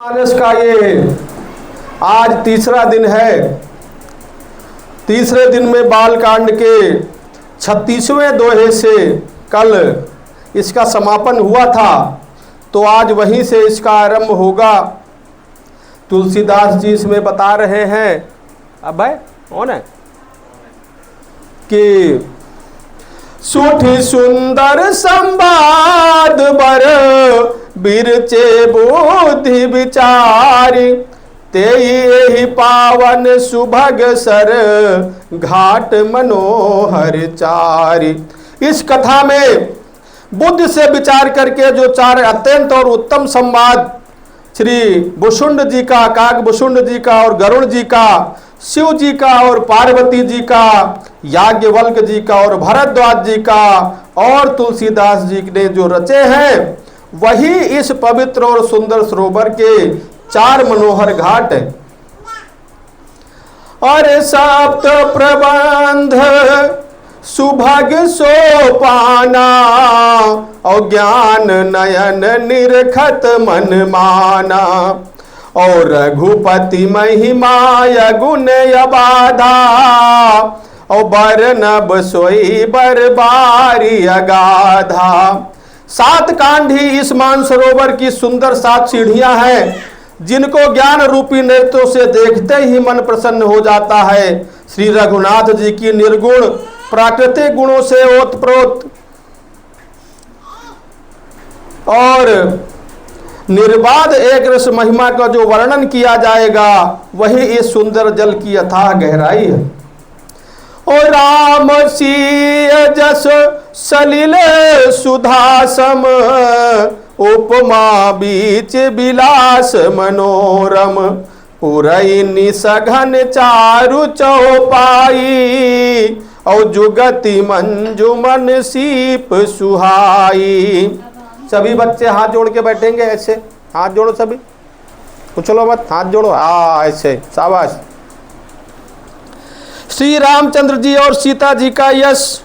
मानस का ये आज तीसरा दिन है। तीसरे दिन में बालकांड के 36वें दोहे से कल इसका समापन हुआ था, तो आज वहीं से इसका आरंभ होगा। तुलसीदास जी इसमें बता रहे हैं, अब भाई कौन है कि सुठी सुंदर संवाद बर बिरचे बुद्धि विचारी तेहि पावन सुभग सर घाट मनोहर चारी। इस कथा में बुद्धि से विचार करके जो चार अत्यंत और उत्तम संवाद श्री भुषुंड जी का, काकभुषुंड जी का और गरुड़ जी का, शिव जी का और पार्वती जी का, याज्ञवल्क्य जी का और भरद्वाज जी का और तुलसीदास जी ने जो रचे हैं, वही इस पवित्र और सुंदर सरोवर के चार मनोहर घाट हैं। और सप्त प्रबंध सुभग सोपाना और ज्ञान नयन निरखत मन माना और रघुपति महिमा गुण अबाधा और बरनब सोई बरबारी अगाधा। 7 कांड ही इस मानसरोवर की सुंदर 7 सीढ़ियां हैं, जिनको ज्ञान रूपी नेत्रों से देखते ही मन प्रसन्न हो जाता है। श्री रघुनाथ जी की निर्गुण प्राकृतिक गुणों से ओतप्रोत और निर्बाध एक रस महिमा का जो वर्णन किया जाएगा, वही इस सुंदर जल की अथाह गहराई है। और राम सिय जस सलिल सुधासम उपमा बीच बिलास मनोरम पुरई निसघन चारु चौपाई और जुगति मंजुमन सीप सुहाई। सभी बच्चे हाथ जोड़ के बैठेंगे, ऐसे हाथ जोड़ो सभी, उछलो मत, हाथ जोड़ो, ऐसे, शाबाश। श्री रामचंद्र जी और सीता जी का यश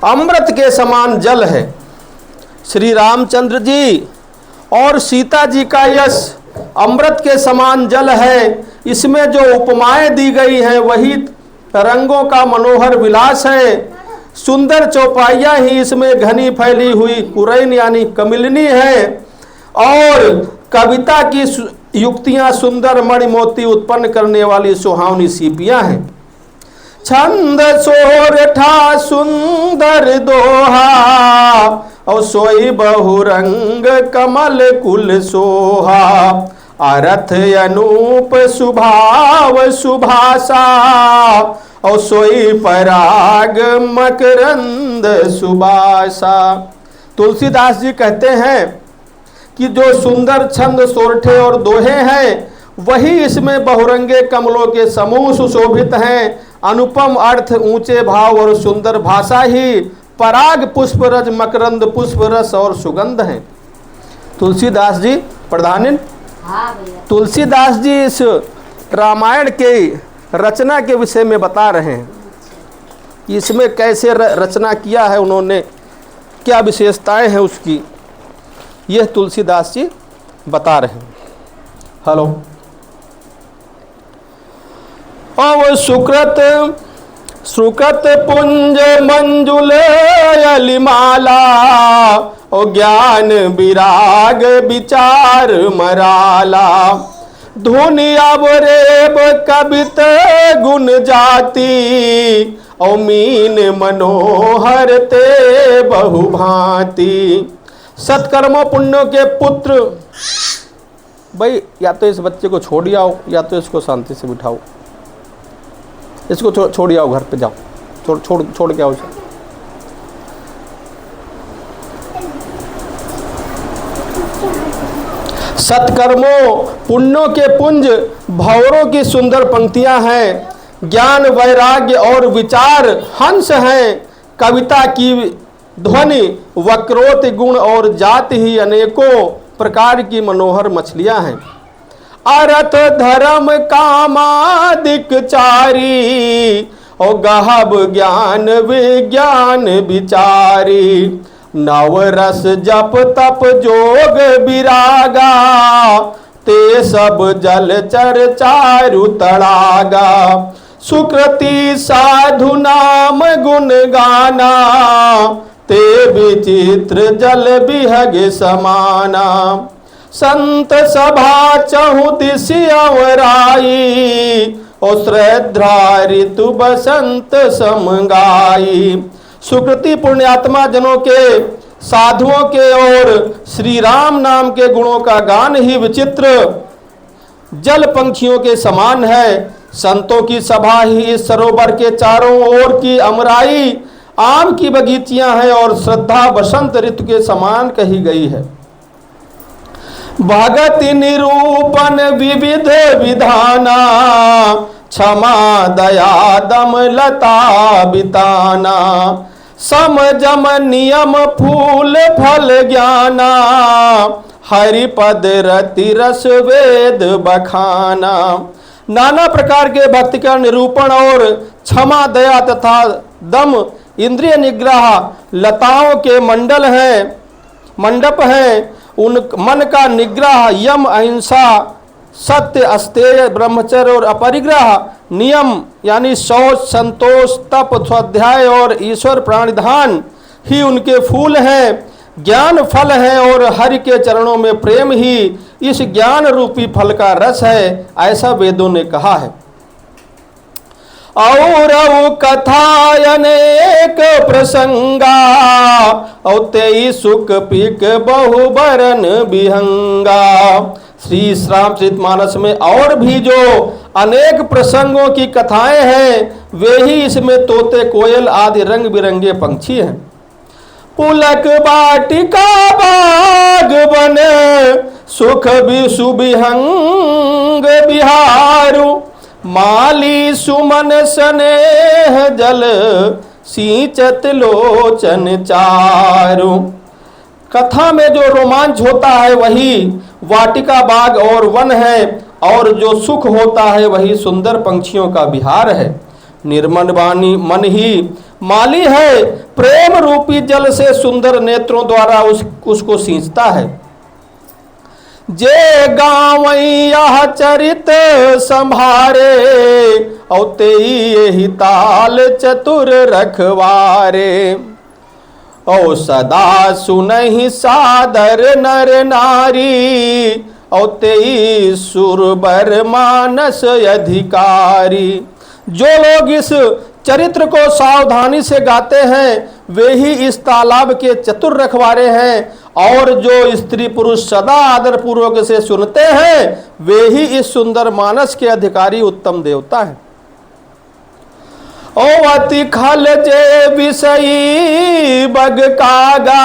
अमृत के समान जल है। श्री रामचंद्र जी और सीता जी का यश अमृत के समान जल है। इसमें जो उपमाएं दी गई हैं, वही रंगों का मनोहर विलास है। सुंदर चौपाइयां ही इसमें घनी फैली हुई पुरैन यानी कमिलनी है, और कविता की युक्तियां सुंदर मणि मोती उत्पन्न करने वाली सुहावनी सीपियां हैं। छंद सोरठा सुंदर दोहा और सोई बहुरंग कमल कुल सोहा अरथ अनूप सुभाव सुभाषा और सोई पराग मकरंद सुबासा। तुलसीदास जी कहते हैं कि जो सुंदर छंद सोरठे और दोहे हैं, वही इसमें बहुरंगे कमलों के समूह सुशोभित हैं। अनुपम अर्थ, ऊंचे भाव और सुंदर भाषा ही पराग पुष्प रज मकरंद पुष्प रस और सुगंध हैं। तुलसीदास जी प्रधानिन, तुलसीदास जी इस रामायण के रचना के विषय में बता रहे हैं, इसमें कैसे रचना किया है उन्होंने, क्या विशेषताएं हैं उसकी, यह तुलसीदास जी बता रहे हैं। हेलो। अव सुकृत पुंज मंजुल यलिमाला और ज्ञान विराग विचार मराला धुनि अवरेब कवित गुण जाति और मीन मनोहर ते बहुभांति। सत्कर्मों पुण्यों के पुत्र, भाई या तो इस बच्चे को छोड़ आओ या तो इसको शांति से बिठाओ, इसको छोड़ आओ, घर पे जाओ, छोड़ के आओ इसे। सत्कर्मों पुण्यों के पुंज भंवरों की सुंदर पंक्तियां हैं। ज्ञान वैराग्य और विचार हंस हैं। कविता की ध्वनि वक्रोत गुण और जाति ही अनेकों प्रकार की मनोहर मछलियां हैं। अर्थ धर्म कामादिक चारी और गहब ज्ञान विज्ञान विचारी नव रस जप तप जोग विरागा, ते सब जल चर चारु तड़ागा। सुकृति साधु नाम गुण गाना, ते विचित्र जल बिहग समाना। संत सभा चहु दिशि अवराई, और श्रद्धा ऋतु बसंत समगाई। सुकृति पुण्यात्मा जनों के, साधुओं के और श्री राम नाम के गुणों का गान ही विचित्र जल पंखियों के समान है। संतों की सभा ही इस सरोवर के चारों ओर की अमराई आम की बगीचियां हैं और श्रद्धा बसंत ऋतु के समान कही गई है। भगति निरूपण विविध विधाना, क्षमा दया दम लता बिताना। सम जम नियम फूल फल ज्ञाना, हरिपद रति रस वेद बखाना। नाना प्रकार के भक्ति का निरूपण और क्षमा दया तथा दम इंद्रिय निग्रह लताओं के मंडप हैं। उन मन का निग्रह यम अहिंसा सत्य अस्तेय ब्रह्मचर्य और अपरिग्रह नियम यानी शौच संतोष तप स्वाध्याय और ईश्वर प्राणिधान ही उनके फूल हैं। ज्ञान फल है और हरि के चरणों में प्रेम ही इस ज्ञान रूपी फल का रस है, ऐसा वेदों ने कहा है। और कथा अनेक प्रसंगा, और तेई सुख पीक बहु बरन बिहंगा। श्री रामचरितमानस में और भी जो अनेक प्रसंगों की कथाएं हैं, वे ही इसमें तोते कोयल आदि रंग बिरंगे पंछी हैं। पुलक बाटिका बाग बने, सुख भी सुबिहंग बिहारू। माली सुमन स्नेह जल, सींचत लोचन चारु। कथा में जो रोमांच होता है वही वाटिका बाग और वन है, और जो सुख होता है वही सुंदर पंछियों का विहार है। निर्मल वाणी मन ही माली है, प्रेम रूपी जल से सुंदर नेत्रों द्वारा उसको सींचता है। जे गावैया चरित संभारे, और तेई ताल चतुर रखवारे। ओ सदा सुनहि सादर नर नारी, और तेई सुरबर मानस अधिकारी। जो लोग इस चरित्र को सावधानी से गाते हैं, वे ही इस तालाब के चतुर रखवारे हैं, और जो स्त्री पुरुष सदा आदर पूर्वक से सुनते हैं, वे ही इस सुंदर मानस के अधिकारी उत्तम देवता हैं। ओ अति खल जे विषयी बग कागा,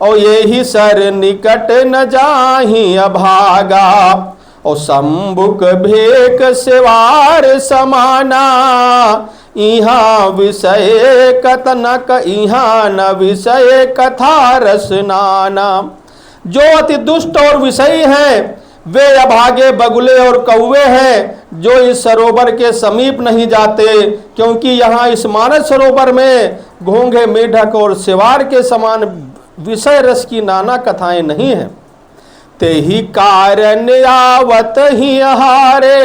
और यही सर निकट न जाहि अभागा। और संबुक भेक सेवार समाना, इहाँ विषय कतनक इहाँ न विषय कथा रसनाना। जो अति दुष्ट और विषयी हैं, वे अभागे बगुले और कौवे हैं, जो इस सरोवर के समीप नहीं जाते, क्योंकि यहाँ इस मानस सरोवर में घोंघे मेढक और सेवार के समान विषय रस की नाना कथाएं नहीं हैं। ते ही कारण आवत ही हारे,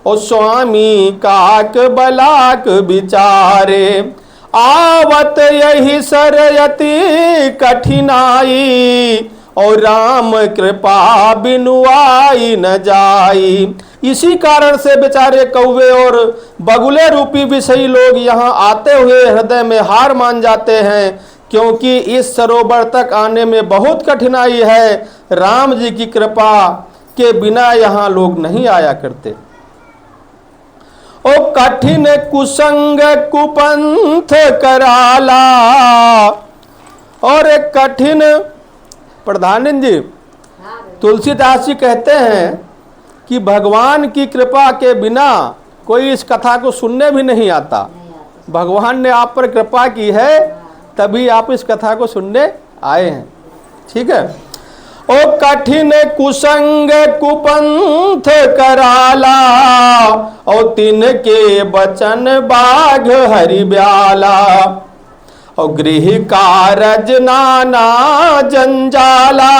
और स्वामी काक बलाक विचारे। आवत यही सरयति कठिनाई, और राम कृपा बिनु आई न जाई। इसी कारण से बेचारे कौवे और बगुले रूपी विषयी लोग यहाँ आते हुए हृदय में हार मान जाते हैं, क्योंकि इस सरोवर तक आने में बहुत कठिनाई है। राम जी की कृपा के बिना यहाँ लोग नहीं आया करते। ओ कठिन कुसंग कुपंथ कराला, और एक कठिन प्रधानंद जी तुलसीदास जी कहते हैं कि भगवान की कृपा के बिना कोई इस कथा को सुनने भी नहीं आता। भगवान ने आप पर कृपा की है, तभी आप इस कथा को सुनने आए हैं। ठीक है। ओ कठिन कुसंग कुपंथ कराला, और तिनके बचन बाघ हरि ब्याला। और गृह कारज नाना जंजाला,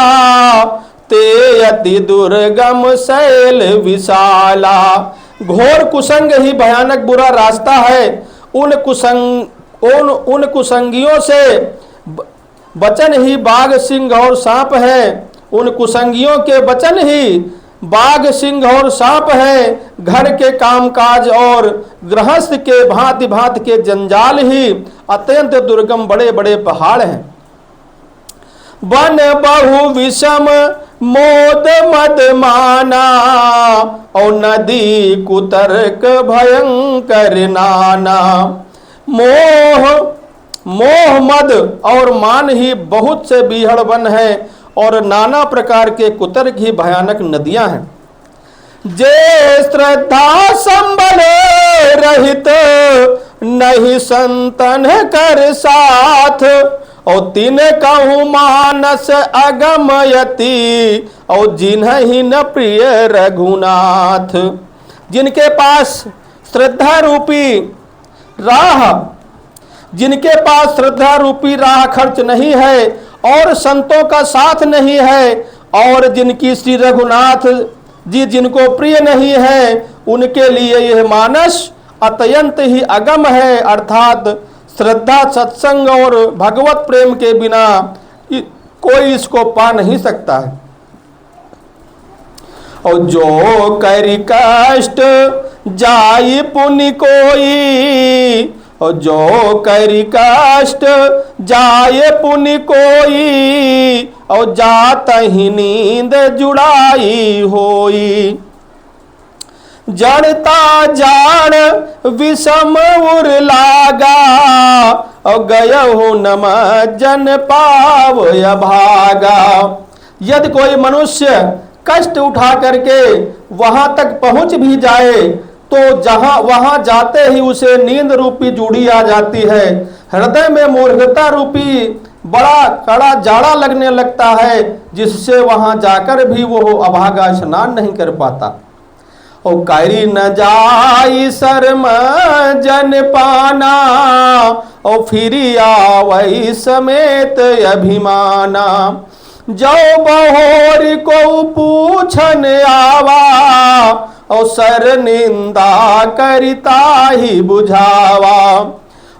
ते अति दुर्गम शैल विशाला। घोर कुसंग ही भयानक बुरा रास्ता है। उन कुसंगियों से बचन ही बाघ सिंह और सांप है। उन कुसंगियों के वचन ही बाघ सिंह और सांप है। घर के कामकाज और गृहस्थ के भांति भांति के जंजाल ही अत्यंत दुर्गम बड़े बड़े पहाड़ हैं। वन बहु विषम मोद मद माना, और नदी कुतर्क भयंकर नाना। मोह मद और मान ही बहुत से बीहड़ वन है, और नाना प्रकार के कुतर्क ही भयानक नदियां हैं। जे श्रद्धा संबल रहित नहीं संतन कर साथ, और तीन कहूँ मानस अगमयति, और जिन्हि न प्रिय रघुनाथ। जिनके पास श्रद्धा रूपी राह खर्च नहीं है, और संतों का साथ नहीं है, और जिनकी श्री रघुनाथ जी जिनको प्रिय नहीं है, उनके लिए यह मानस अत्यंत ही अगम है। अर्थात श्रद्धा, सत्संग और भगवत प्रेम के बिना कोई इसको पा नहीं सकता है। और जो करि कष्ट जाई पुनि कोई, और जो करि कष्ट जाए पुनि कोई, और जात ही नींद जुड़ाई होई। जड़ता जान विषम उर लागा, और गयहु नम जन पाव भागा। यदि कोई मनुष्य कष्ट उठा करके वहां तक पहुंच भी जाए, तो वहां जाते ही उसे नींद रूपी जूड़ी आ जाती है। हृदय में मूर्खता रूपी बड़ा कड़ा जाड़ा लगने लगता है, जिससे वहां जाकर भी वो अभागा स्नान नहीं कर पाता। और कैरी न जाई शर्म जन पाना, और फिरी आवई समेत अभिमाना। जो बहोर को पूछन आवा, और सर निंदा करता ही बुझावा।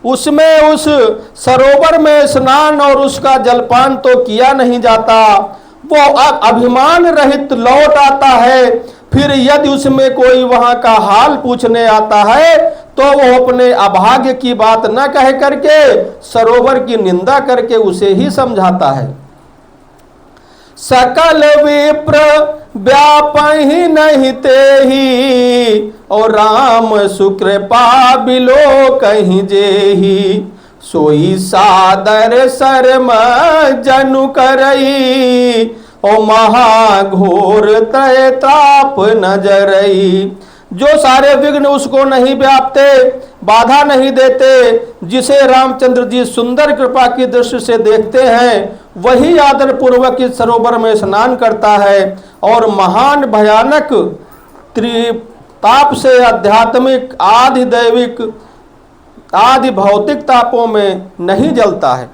उसमें उस सरोवर में स्नान और उसका जलपान तो किया नहीं जाता, वो अभिमान रहित लौट आता है। फिर यदि उसमें कोई वहां का हाल पूछने आता है, तो वो अपने अभाग्य की बात न कह करके सरोवर की निंदा करके उसे ही समझाता है। सकल विप्र व्यापहि नहीं तेहि, और राम सुकृपा बिलो कहीं जेहि। सोई सादर शर्म जनु करई, ओ महाघोर त्रय ताप नजरई। जो सारे विघ्न उसको नहीं व्यापते, बाधा नहीं देते, जिसे रामचंद्र जी सुंदर कृपा की दृष्टि से देखते हैं, वही आदर पूर्वक इस सरोवर में स्नान करता है, और महान भयानक त्रिताप से आध्यात्मिक, आदि दैविक, आदि भौतिक तापों में नहीं जलता है।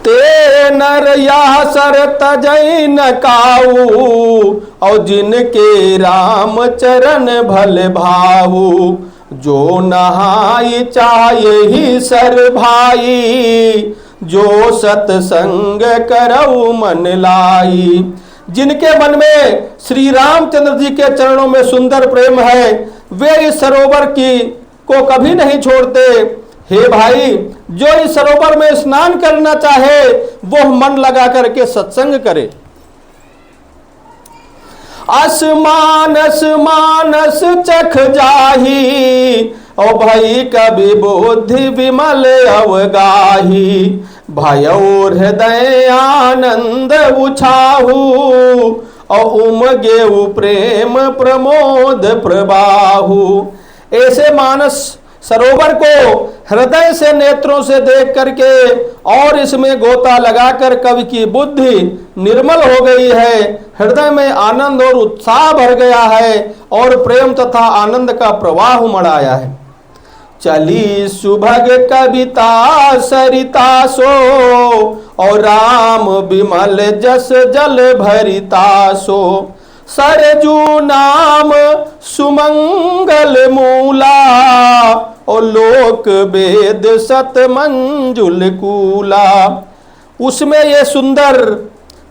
ते नर या सर तजै न काऊ, और जिनके राम चरण भल भाऊ। जो नहाई चाहे ही सर भाई, जो सतसंग करऊ मन लाई। जिनके मन में श्री रामचंद्र जी के चरणों में सुंदर प्रेम है, वे इस सरोवर को कभी नहीं छोड़ते। हे भाई, जो इस सरोवर में स्नान करना चाहे, वो मन लगा करके सत्संग करे। असमानस मानस चख जाही, और भई कवि बुद्धि विमल अवगाही। भयो हृदय आनंद उछाहू, और उमगे प्रेम प्रमोद प्रबाहू। ऐसे मानस सरोवर को हृदय से, नेत्रों से देख करके और इसमें गोता लगाकर कवि की बुद्धि निर्मल हो गई है, हृदय में आनंद और उत्साह भर गया है, और प्रेम तथा आनंद का प्रवाह उमड़ आया है। चली सुभग कविता सरिता सो, और राम विमल जस जल भरिता सो। सरजू नाम सुमंगल मूला, और लोक वेद सत मंजुल कूला। उसमें ये सुंदर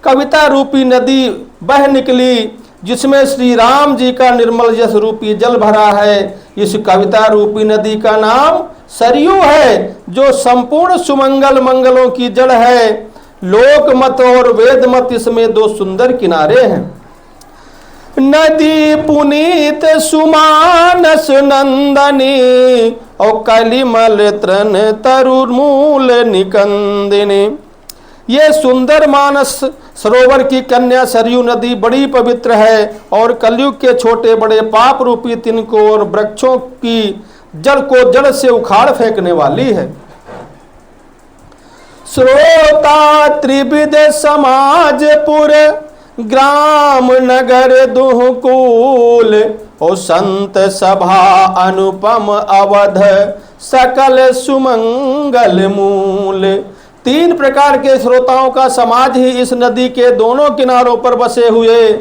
कविता रूपी नदी बह निकली, जिसमें श्री राम जी का निर्मल यश रूपी जल भरा है। इस कविता रूपी नदी का नाम सरयू है, जो संपूर्ण सुमंगल मंगलों की जड़ है। लोक मत और वेद मत इसमें दो सुंदर किनारे हैं। नदी पुनीत सुमानस नंदनी, और कलिमल तृण तरुमूल निकंदिनी। ये सुंदर मानस सरोवर की कन्या सरयू नदी बड़ी पवित्र है, और कलयुग के छोटे बड़े पाप रूपी तिनकों और वृक्षों की जड़ को जड़ से उखाड़ फेंकने वाली है। श्रोता त्रिविध समाजपुर, ग्राम नगर दुहकूल, और संत सभा अनुपम अवध, सकल सुमंगल मूल। तीन प्रकार के श्रोताओं का समाज ही इस नदी के दोनों किनारों पर बसे हुए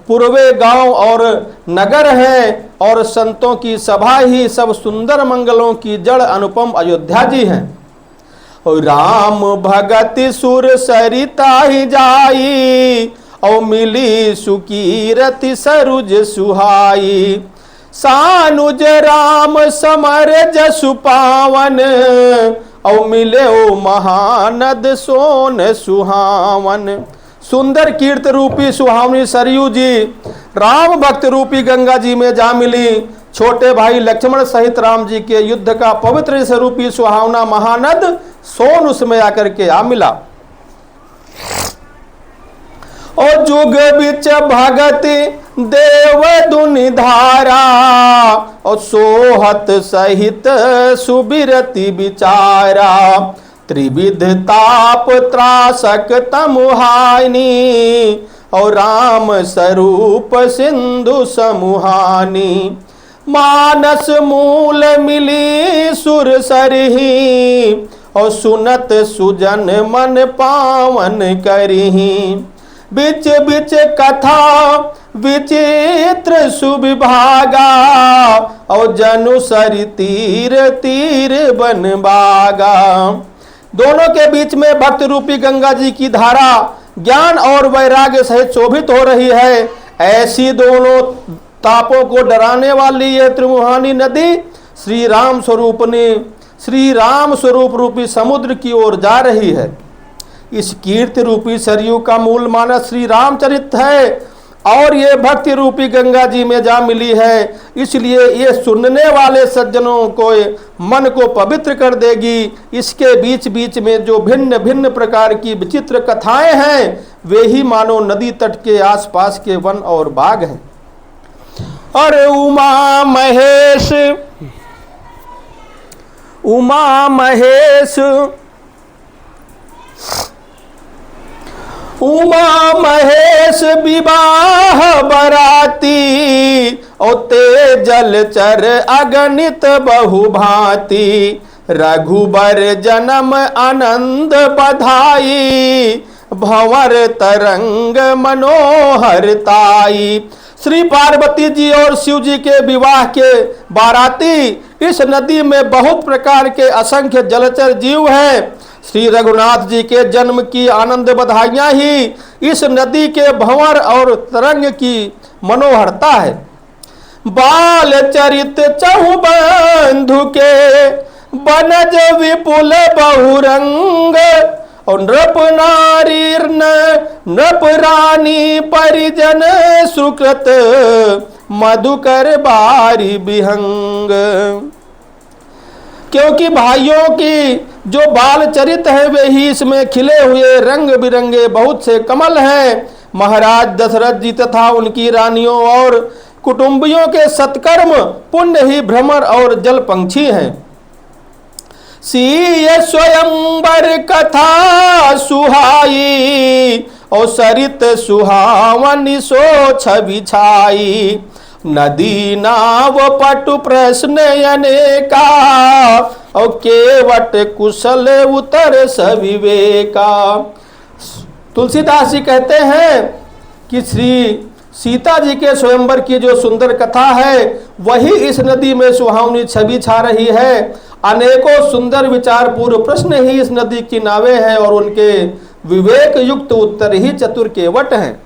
पूर्वे गांव और नगर हैं, और संतों की सभा ही सब सुंदर मंगलों की जड़ अनुपम अयोध्या जी हैं। राम भगति सुर सरिता ही जाई, और मिली सुकीरति सरुज सुहाई। सानुज राम समर जसु पावन, और मिले ओ महानद सोन सुहावन। सुंदर कीर्त रूपी सुहावनी सरयू जी राम भक्त रूपी गंगा जी में जा मिली। छोटे भाई लक्ष्मण सहित राम जी के युद्ध का पवित्र स्वरूपी सुहावना महानद सोन उसमें आकर के आ मिला। और जुग बिच भगति देव दुनि धारा, और सोहत सहित सुबिरति विचारा। त्रिविध ताप त्रासक तमुहानी, और राम स्वरूप सिंधु समुहानी। मानस मूल मिली सुर सरही, और सुनत सुजन मन पावन करही। बिच बिच कथा विचित्र सुविभागा, और जनु सरि तीर तीर बन बागा। दोनों के बीच में भक्त रूपी गंगा जी की धारा ज्ञान और वैराग्य सहित शोभित हो रही है। ऐसी दोनों तापों को डराने वाली यह त्रिमुहानी नदी श्री राम स्वरूप रूपी समुद्र की ओर जा रही है। इस कीर्ति रूपी सरयू का मूल मानस श्री रामचरित है, और ये भक्ति रूपी गंगा जी में जा मिली है। इसलिए ये सुनने वाले सज्जनों को मन को पवित्र कर देगी। इसके बीच बीच में जो भिन्न भिन्न प्रकार की विचित्र कथाएं हैं, वे ही मानो नदी तट के आसपास के वन और बाग हैं। और उमा महेश विवाह बराती, और ते जलचर अगणित बहुभांति। रघुबर जन्म आनंद बधाई, भंवर तरंग मनोहरताई। श्री पार्वती जी और शिव जी के विवाह के बाराती इस नदी में बहुत प्रकार के असंख्य जलचर जीव हैं। श्री रघुनाथ जी के जन्म की आनंद बधाइयां ही इस नदी के भंवर और तरंग की मनोहरता है। बाल चरित चहुबंधु के बनज विपुल बहुरंग, और नृप नारी नृप रानी परिजन सुकृत मधुकर बारी विहंग। क्योंकि भाइयों की जो बाल चरित है वे ही इसमें खिले हुए रंग बिरंगे बहुत से कमल हैं। महाराज दशरथ जी तथा उनकी रानियों और कुटुंबियों के सत्कर्म पुण्य ही भ्रमर और जल पंक्षी हैं। सीय स्वयंवर कथा सुहाई, और सरित सुहावनी सो छवि छाई। नदी नाव पटु प्रश्न अनेका, और केवट कुशल उतर सविवेका। तुलसीदास जी कहते हैं कि श्री सीता जी के स्वयंवर की जो सुंदर कथा है वही इस नदी में सुहावनी छवि छा रही है। अनेकों सुंदर विचार पूर्व प्रश्न ही इस नदी की नावें हैं और उनके विवेक युक्त उत्तर ही चतुर केवट हैं।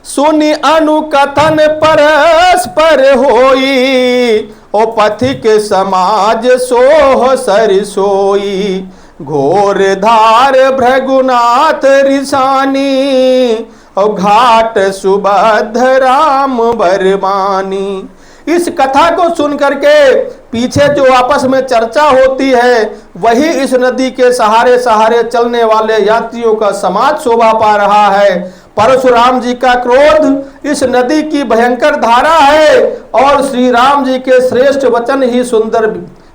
सुनि अनुकथन परस्पर होई, ओ पथिक समाज सोह सर सोई। घोर धार भृगुनाथ रिसानी, और घाट सुबद्ध राम बरमानी। इस कथा को सुन करके पीछे जो आपस में चर्चा होती है वही इस नदी के सहारे सहारे चलने वाले यात्रियों का समाज शोभा पा रहा है। परशुराम जी का क्रोध इस नदी की भयंकर धारा है और श्री राम जी के श्रेष्ठ वचन ही सुंदर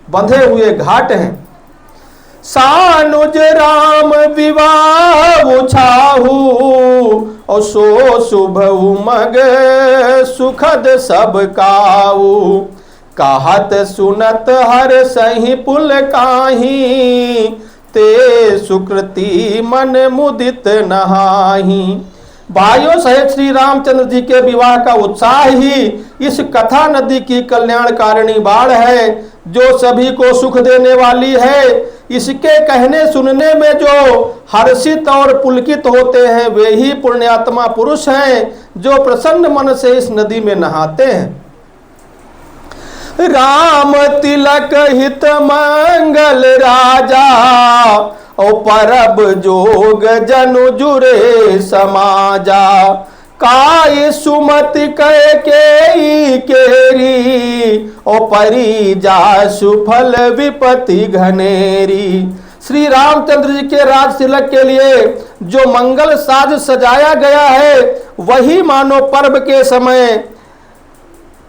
बंधे हुए घाट हैं। सानुज राम विवाह उछाहू, और सो शुभ उमग सुखद सब काऊ। कहत सुनत हर सही पुल काही, ते सुकृति मन मुदित नहाही। भाइयों सहित श्री रामचंद्र जी के विवाह का उत्साह ही इस कथा नदी की कल्याणकारिणी बाढ़ है जो सभी को सुख देने वाली है। इसके कहने सुनने में जो हर्षित और पुलकित होते हैं वे ही पुण्यात्मा पुरुष हैं जो प्रसन्न मन से इस नदी में नहाते हैं। राम तिलक हित मंगल राजा, और परब जोग जनु जुरे समाजा। काय सुमति कह के केरी, और परी जा सुफल विपति घनेरी। श्री रामचंद्र जी के राज तिलक के लिए जो मंगल साज सजाया गया है वही मानो पर्व के समय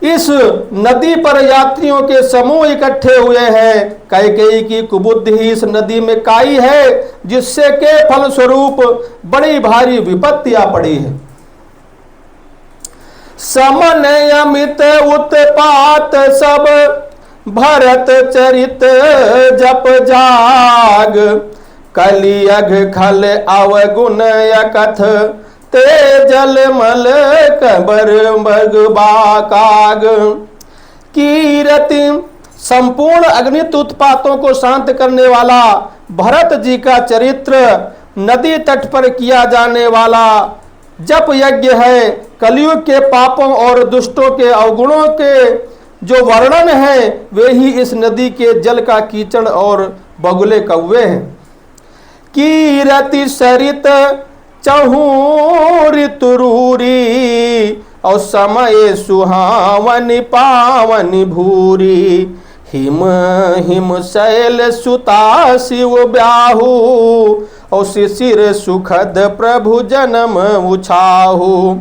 इस नदी पर यात्रियों के समूह इकट्ठे हुए हैं। कैकेयी की कुबुद्धि ही इस नदी में काई है जिससे के फल स्वरूप बड़ी भारी विपत्तियां पड़ी है। समन अमित उत्पात सब, भरत चरित जप जाग। कलियग खल अवगुण यकथ, ते जल मल कबर बगबाकाग। कीरति संपूर्ण अग्नित उत्पातों को शांत करने वाला भरत जी का चरित्र, नदी तट पर किया जाने वाला जप यज्ञ है। कलयुग के पापों और दुष्टों के अवगुणों के जो वर्णन है वे ही इस नदी के जल का कीचड़ और बगुले कौवे हैं। कीरति सरित चहू ऋतुरूरी, और समय सुहावनि पावनि भूरी। हिम हिम शैल सुता शिव ब्याहू, और शिशिर सुखद प्रभु जन्म उछाहू।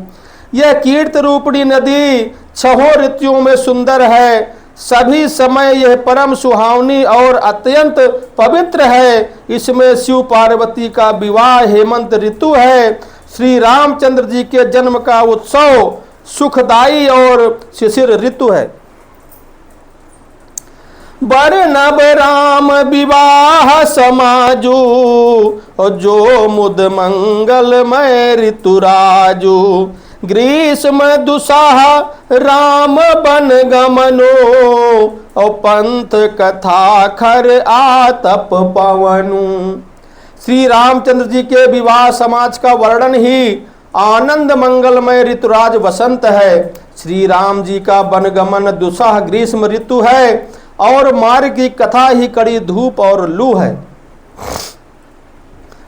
यह कीर्त रूपणी नदी छहों ऋतुओं में सुंदर है। सभी समय यह परम सुहावनी और अत्यंत पवित्र है। इसमें शिव पार्वती का विवाह हेमंत ऋतु है। श्री रामचंद्र जी के जन्म का उत्सव सुखदायी और शिशिर ऋतु है। बर नब राम विवाह समाजू, जो मुद मंगलमय ऋतुराजू। ग्रीष्म दुसाह राम बन गमनो, और पंथ कथा खर आतप पवनु। श्री रामचंद्र जी के विवाह समाज का वर्णन ही आनंद मंगलमय ऋतुराज वसंत है। श्री राम जी का बनगमन दुसाह ग्रीष्म ऋतु है और मार्ग की कथा ही कड़ी धूप और लू है।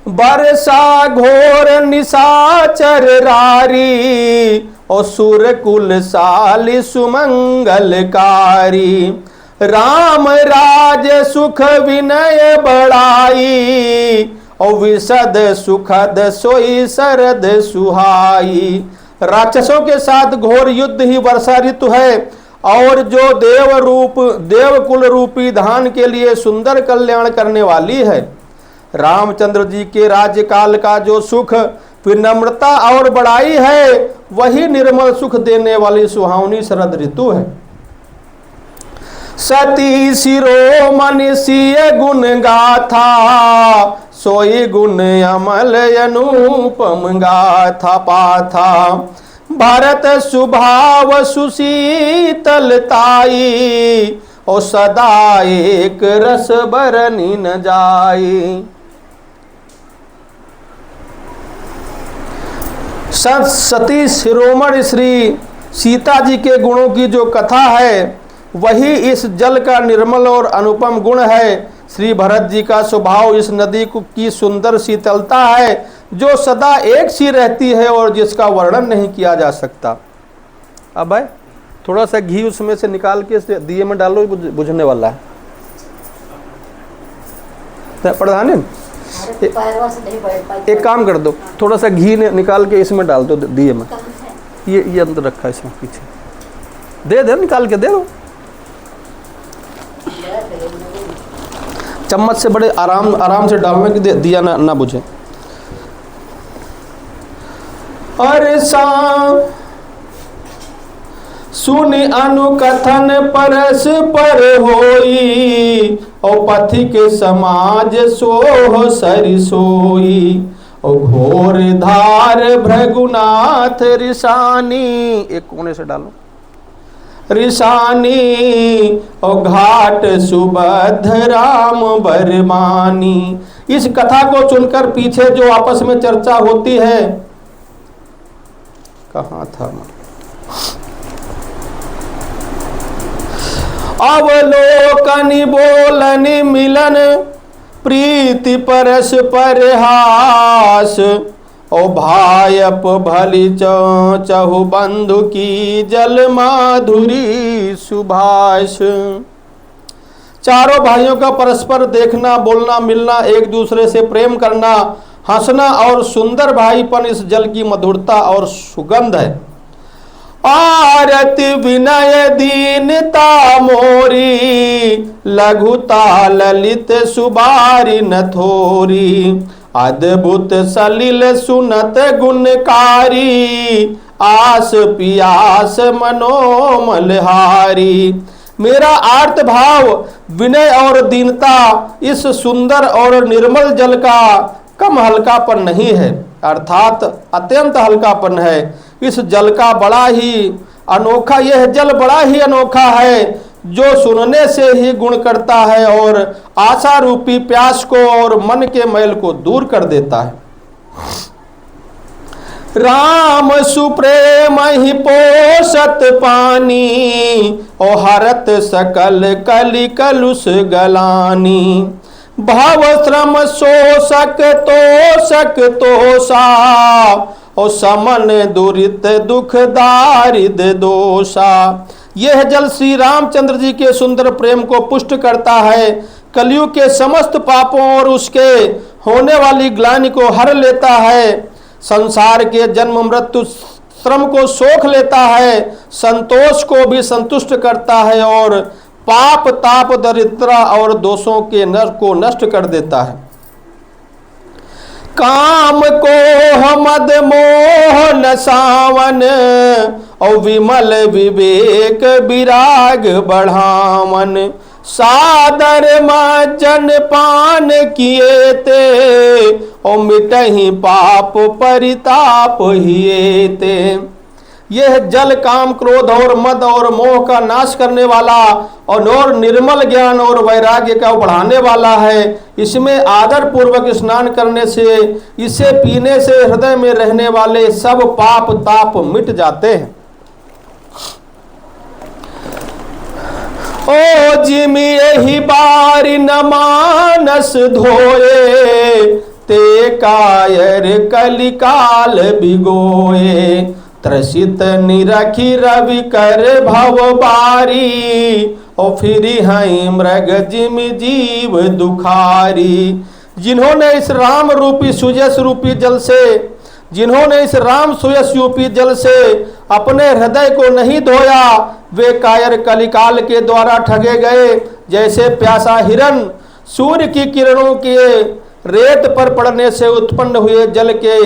बरसा घोर निशाचर रारी, और सुर कुल साली सुमंगलकारी। राम राज सुख विनय बढ़ाई, और विशद सुखद सोई शरद सुहाई। राक्षसों के साथ घोर युद्ध ही वर्षा ऋतु है और जो देवकुल रूपी धान के लिए सुंदर कल्याण करने वाली है। रामचंद्र जी के राज्यकाल का जो सुख विनम्रता और बड़ाई है, वही निर्मल सुख देने वाली सुहावनी शरद ऋतु है। सती शिरोमणि सिय गुण गाथा, सोई गुण अमल अनुपम गाथा पाथा। भरत सुभाव सुशीतलताई, और सदा एक रस बरनी न जाई। सती शिरोमणि श्री सीता जी के गुणों की जो कथा है, वही इस जल का निर्मल और अनुपम गुण है। श्री भरत जी का स्वभाव इस नदी की सुंदर शीतलता है, जो सदा एक सी रहती है और जिसका वर्णन नहीं किया जा सकता। अब भाई थोड़ा सा घी उसमें से निकाल के दिए में डालो, बुझने वाला है। प्रधान एक काम कर दो, थोड़ा सा घी निकाल के इसमें डाल दो दिए में। ये अंदर रखा है इसमें पीछे, दे दे निकाल के दे दो। चम्मच से बड़े आराम से डालने की दिया ना बुझे। अरे सुनि अनुकथन परस पर होई, और पथिक समाज सोह सरिसोई। और घोर धार भृगुनाथ रिसानी, एक कोने से डालो, रिसानी। और घाट सुबद्ध राम बरमानी। इस कथा को चुनकर पीछे जो आपस में चर्चा होती है, कहाँ था अवलोकन बोलन मिलन, प्रीति परस परहास। ओ भायप भली चहु बंधु की जल माधुरी सुभाष। चारों भाइयों का परस्पर देखना, बोलना, मिलना, एक दूसरे से प्रेम करना, हंसना और सुंदर भाईपन इस जल की मधुरता और सुगंध है। आरति विनय दीनता मोरी, लघुता ललित सुबारी नथोरी। अद्भुत सलिल सुनत गुणकारी, आस पियास मनोमलहारी। मेरा आर्त भाव, विनय और दीनता इस सुंदर और निर्मल जल का कम हल्कापन नहीं है, अर्थात अत्यंत हल्कापन है। इस जल का बड़ा ही अनोखा, यह जल बड़ा ही अनोखा है, जो सुनने से ही गुण करता है और आशा रूपी प्यास को और मन के मैल को दूर कर देता है। राम सुप्रेम ही पोषत पानी, और हरत सकल कलि कलुष गलानी। भव श्रम शोषक तोषक तोषा, और समन दुरित दुख दारिद दोषा। यह जल श्री रामचंद्र जी के सुंदर प्रेम को पुष्ट करता है, कलयुग के समस्त पापों और उसके होने वाली ग्लानि को हर लेता है, संसार के जन्म मृत्यु श्रम को सोख लेता है, संतोष को भी संतुष्ट करता है और पाप ताप दरिद्रता और दोषों के नर को नष्ट कर देता है। काम को मद मोह नसावन, और विमल विवेक विराग बढ़ावन। सादर जन पान किए ते, और मिटहि पाप परिताप हिए ते। यह जल काम क्रोध और मद और मोह का नाश करने वाला और निर्मल ज्ञान और वैराग्य का बढ़ाने वाला है। इसमें आदर पूर्वक स्नान करने से, इसे पीने से हृदय में रहने वाले सब पाप ताप मिट जाते हैं। ओ जिमि यही बारी न मानस धोए, ते कायर कलिकाल बिगोए। त्रसित निरखी रवि कर भव बारी, और फिर हई मृग जिम जीव दुखारी। जिन्होंने इस राम रूपी सुयस रूपी जल से, जिन्होंने इस राम सुयस रूपी जल से अपने हृदय को नहीं धोया, वे कायर कलिकाल के द्वारा ठगे गए। जैसे प्यासा हिरन सूर्य की किरणों के रेत पर पड़ने से उत्पन्न हुए जल के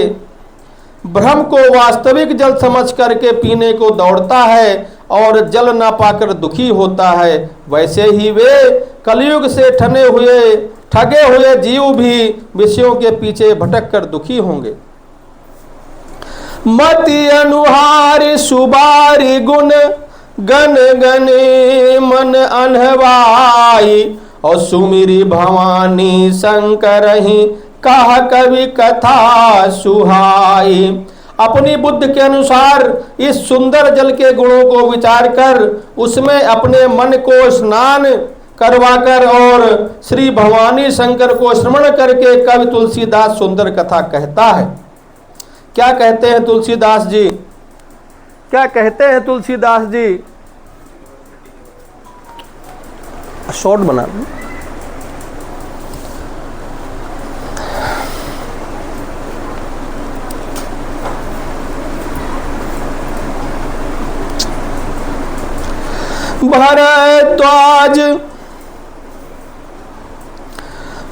भ्रम को वास्तविक जल समझ करके पीने को दौड़ता है और जल ना पाकर दुखी होता है, वैसे ही वे कलयुग से ठगे हुए जीव भी विषयों के पीछे भटक कर दुखी होंगे। मति अनुहारी सुबारी गुण गन गने मन अनहवाई, और सुमिरी भवानी शंकर ही कहा कवि कथा सुहाई। अपनी बुद्धि के अनुसार इस सुंदर जल के गुणों को विचार कर उसमें अपने मन को स्नान करवाकर और श्री भवानी शंकर को श्रवण करके कवि तुलसीदास सुंदर कथा कहता है। क्या कहते हैं तुलसीदास जी? क्या कहते हैं तुलसीदास जी? शॉर्ट बना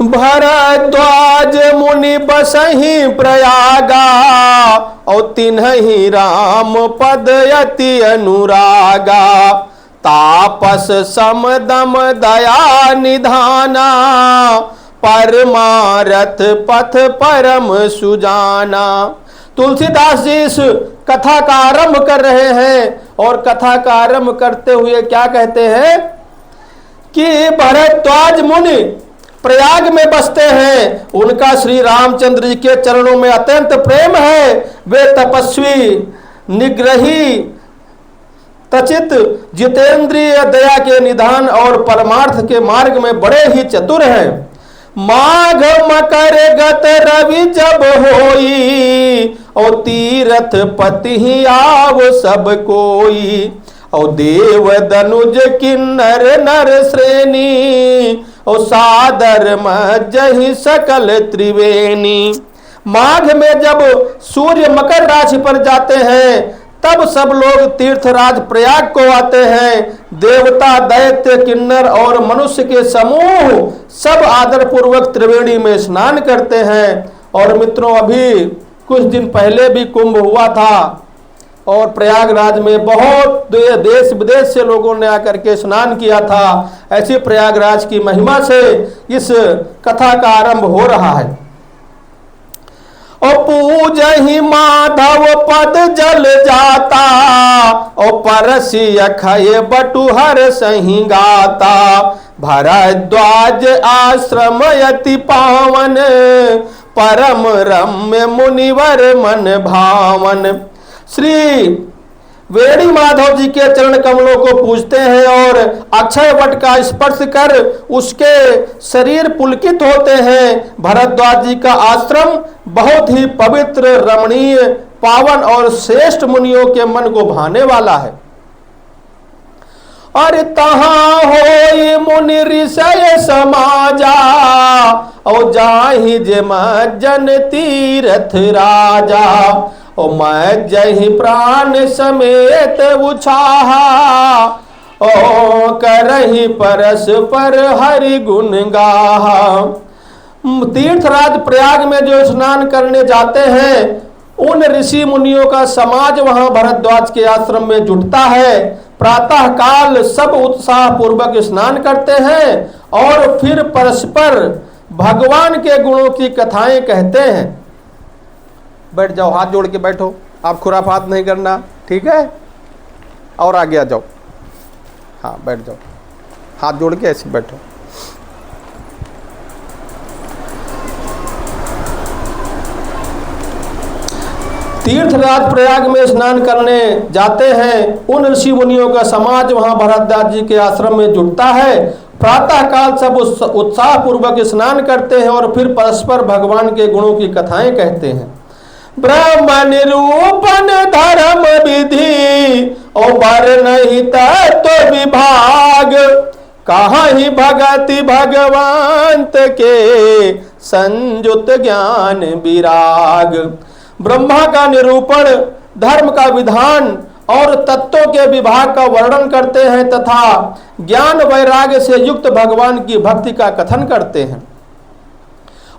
भरद्वाज मुनि बसहि प्रयागा, और तिन्हि राम पद अति अनुरागा। तापस समदम दया निधाना, परमारथ पथ परम सुजाना। तुलसीदास जी इस कथा का आरंभ कर रहे हैं और कथा का आरंभ करते हुए क्या कहते हैं कि भरद्वाज मुनि प्रयाग में बसते हैं, उनका श्री रामचंद्र जी के चरणों में अत्यंत प्रेम है। वे तपस्वी, निग्रही, तचित, जितेंद्रिय, दया के निधान और परमार्थ के मार्ग में बड़े ही चतुर हैं। माघ मकर गत रवि जब होई, और तीरथ पति ही आव सब कोई। और देव दनुज किन्नर नर श्रेणी, और सादर मज्जहि सकल त्रिवेणी। माघ में जब सूर्य मकर राशि पर जाते हैं तब सब लोग तीर्थराज प्रयाग को आते हैं। देवता, दैत्य, किन्नर और मनुष्य के समूह सब आदर पूर्वक त्रिवेणी में स्नान करते हैं। और मित्रों, अभी कुछ दिन पहले भी कुंभ हुआ था और प्रयागराज में बहुत देश विदेश से लोगों ने आकर के स्नान किया था। ऐसी प्रयागराज की महिमा से इस कथा का आरंभ हो रहा है। और पूजहि माधव पद जल जाता, और परसी अखय बटुहर सही गाता। भरद्वाज आश्रम अति पावन, परम रम्य मुनिवर मन भावन। श्री वेणी माधव जी के चरण कमलों को पूजते हैं और अक्षय वट का स्पर्श कर उसके शरीर पुलकित होते हैं। भरद्वाज जी का आश्रम बहुत ही पवित्र, रमणीय, पावन और श्रेष्ठ मुनियों के मन को भाने वाला है। और तहाँ होई मुनि ऋषय समाजा, और जाहि जे मज्जन तीरथ राजा। और मैं जहि प्राण समेत उछाहा, ओ करहि परस पर हरि गुण गाहा। तीर्थराज प्रयाग में जो स्नान करने जाते हैं उन ऋषि मुनियों का समाज वहां भरद्वाज के आश्रम में जुटता है। प्रातः काल सब उत्साह पूर्वक स्नान करते हैं और फिर परस्पर भगवान के गुणों की कथाएं कहते हैं। बैठ जाओ, हाथ जोड़ के बैठो, आप खुराफात नहीं करना, ठीक है? और आगे आ जाओ, हाँ बैठ जाओ, हाथ जोड़ के ऐसे बैठो। तीर्थराज प्रयाग में स्नान करने जाते हैं, उन ऋषि मुनियों का समाज वहां भरद्वाज जी के आश्रम में जुटता है। प्रातः काल सब उत्साह पूर्वक स्नान करते हैं और फिर परस्पर भगवान के गुणों की कथाएं कहते हैं। ब्रह्म निरूपण धर्म विधि, और वर्णहि तत्व विभाग। कहाँ ही भगति भगवंत के, संयुत ज्ञान विराग। ब्रह्मा का निरूपण, धर्म का विधान और तत्वों के विभाग का वर्णन करते हैं तथा ज्ञान वैराग्य से युक्त भगवान की भक्ति का कथन करते हैं।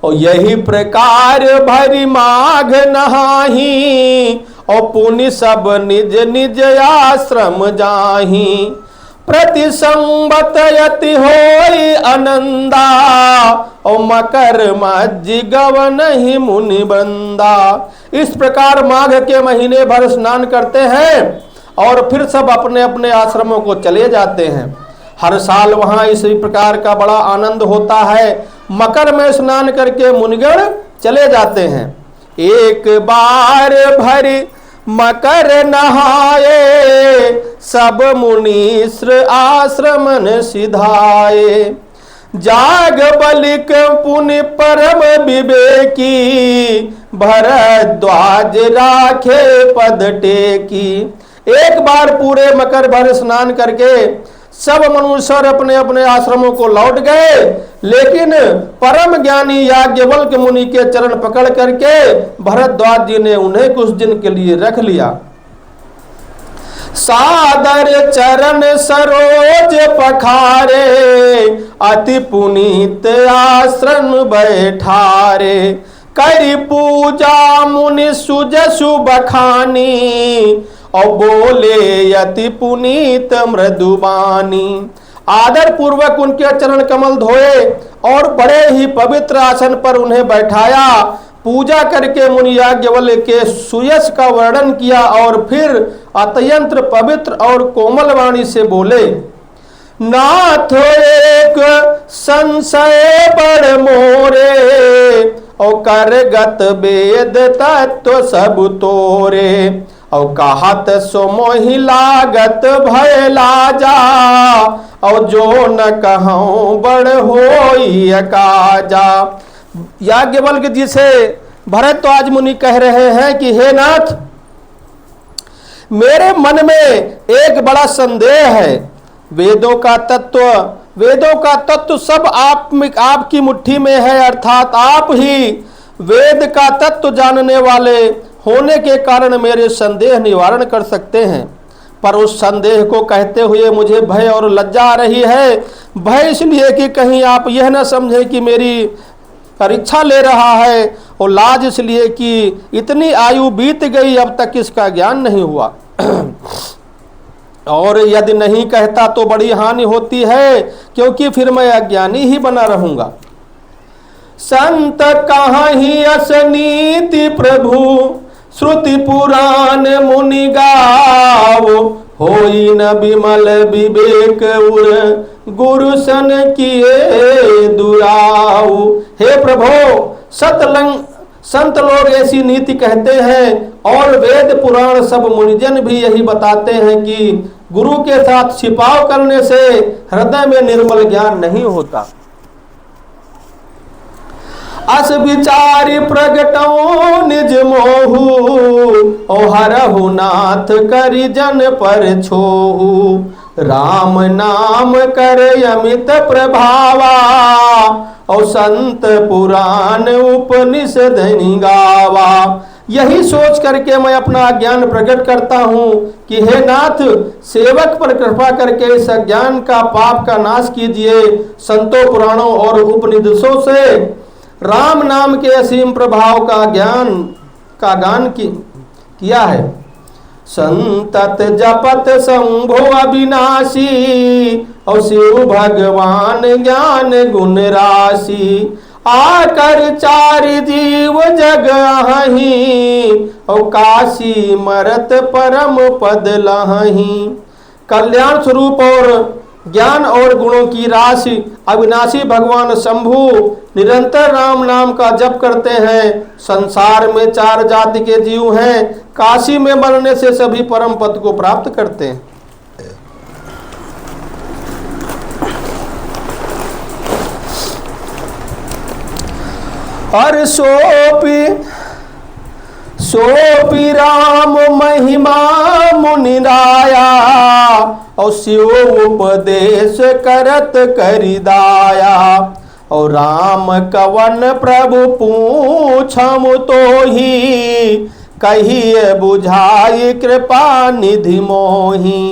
और यही प्रकार भरी माघ नहाही, और पुनि सब निज निज आश्रम जाही। प्रति संबत यति होई आनंदा, और मकर मज्जि गवन ही मुनि बंदा। इस प्रकार माघ के महीने भर स्नान करते हैं और फिर सब अपने अपने आश्रमों को चले जाते हैं। हर साल वहां इसी प्रकार का बड़ा आनंद होता है। मकर में स्नान करके मुनिगण चले जाते हैं। एक बार भरी मकर नहाए, सब मुनीश्र आश्रमन सिधाए। जाग बलिक पुनि परम विवेकी, भरद्वाज राखे पद टेकी। एक बार पूरे मकर भर स्नान करके सब मनुष्य अपने अपने आश्रमों को लौट गए, लेकिन परम ज्ञानी याज्ञवल्क्य मुनि के चरण पकड़ करके भरद्वाज जी ने उन्हें कुछ दिन के लिए रख लिया। सादर चरण सरोज पखारे, अति पुनीत आश्रम बैठारे। करी पूजा मुनि सुजसु बखानी, और बोले यति पुनीत मृदुबानी। आदर पूर्वक उनके चरण कमल धोए और बड़े ही पवित्र आसन पर उन्हें बैठाया। पूजा करके मुनि याज्ञवल्क्य के सुयश का वर्णन किया और फिर अत्यंत पवित्र और कोमल वाणी से बोले, नाथ एक संशय बड़ मोरे, और करगत वेद तत्व सब तोरे। और कहत सो मोहि लागत भय लाजा, और जो न कहूं बड़ होई काजा। याज्ञवल्क्य जी से भरद्वाज मुनि कह रहे हैं कि हे नाथ, मेरे मन में एक बड़ा संदेह है। वेदों का तत्व सब आपकी मुट्ठी में है, अर्थात आप ही वेद का तत्व जानने वाले होने के कारण मेरे संदेह निवारण कर सकते हैं। पर उस संदेह को कहते हुए मुझे भय और लज्जा आ रही है। भय इसलिए कि कहीं आप यह न समझें कि मेरी परीक्षा ले रहा है, और लाज इसलिए कि इतनी आयु बीत गई अब तक इसका ज्ञान नहीं हुआ। और यदि नहीं कहता तो बड़ी हानि होती है, क्योंकि फिर मैं अज्ञानी ही बना रहूंगा। संत कहाही असनीति प्रभु, श्रुति पुराण मुनि गावो। होई न विमल विवेक उर, गुरु सन किए दुराऊ। हे प्रभो, संत लोग ऐसी नीति कहते हैं, और वेद पुराण सब मुनिजन भी यही बताते हैं कि गुरु के साथ छिपाव करने से हृदय में निर्मल ज्ञान नहीं होता। अस विचारी प्रगटो निज मोहू, ओ हरहु नाथ करि जन पर छोहू। राम नाम कर अमित प्रभावा, और संत पुराण उपनिषद गावा। यही सोच करके मैं अपना ज्ञान प्रकट करता हूँ कि हे नाथ, सेवक पर कृपा करके इस अज्ञान का पाप का नाश कीजिए। संतों पुराणों और उपनिषदों से राम नाम के असीम प्रभाव का गान किया है। संतत जपत शंभो अविनाशी, और शिव भगवान ज्ञान गुण राशि। आकर चारि जीव जग आहही, और काशी मरत परम पद लहही। कल्याण स्वरूप और ज्ञान और गुणों की राशि अविनाशी भगवान शंभु निरंतर राम नाम का जप करते हैं। संसार में 4 जाति के जीव हैं, काशी में मरने से सभी परम पद को प्राप्त करते हैं। और सोपी राम महिमा मुनिराया, और शिव उपदेश करत करिदाया। और राम कवन प्रभु पूछम तो ही, कहिए बुझाई कृपा निधि मोही।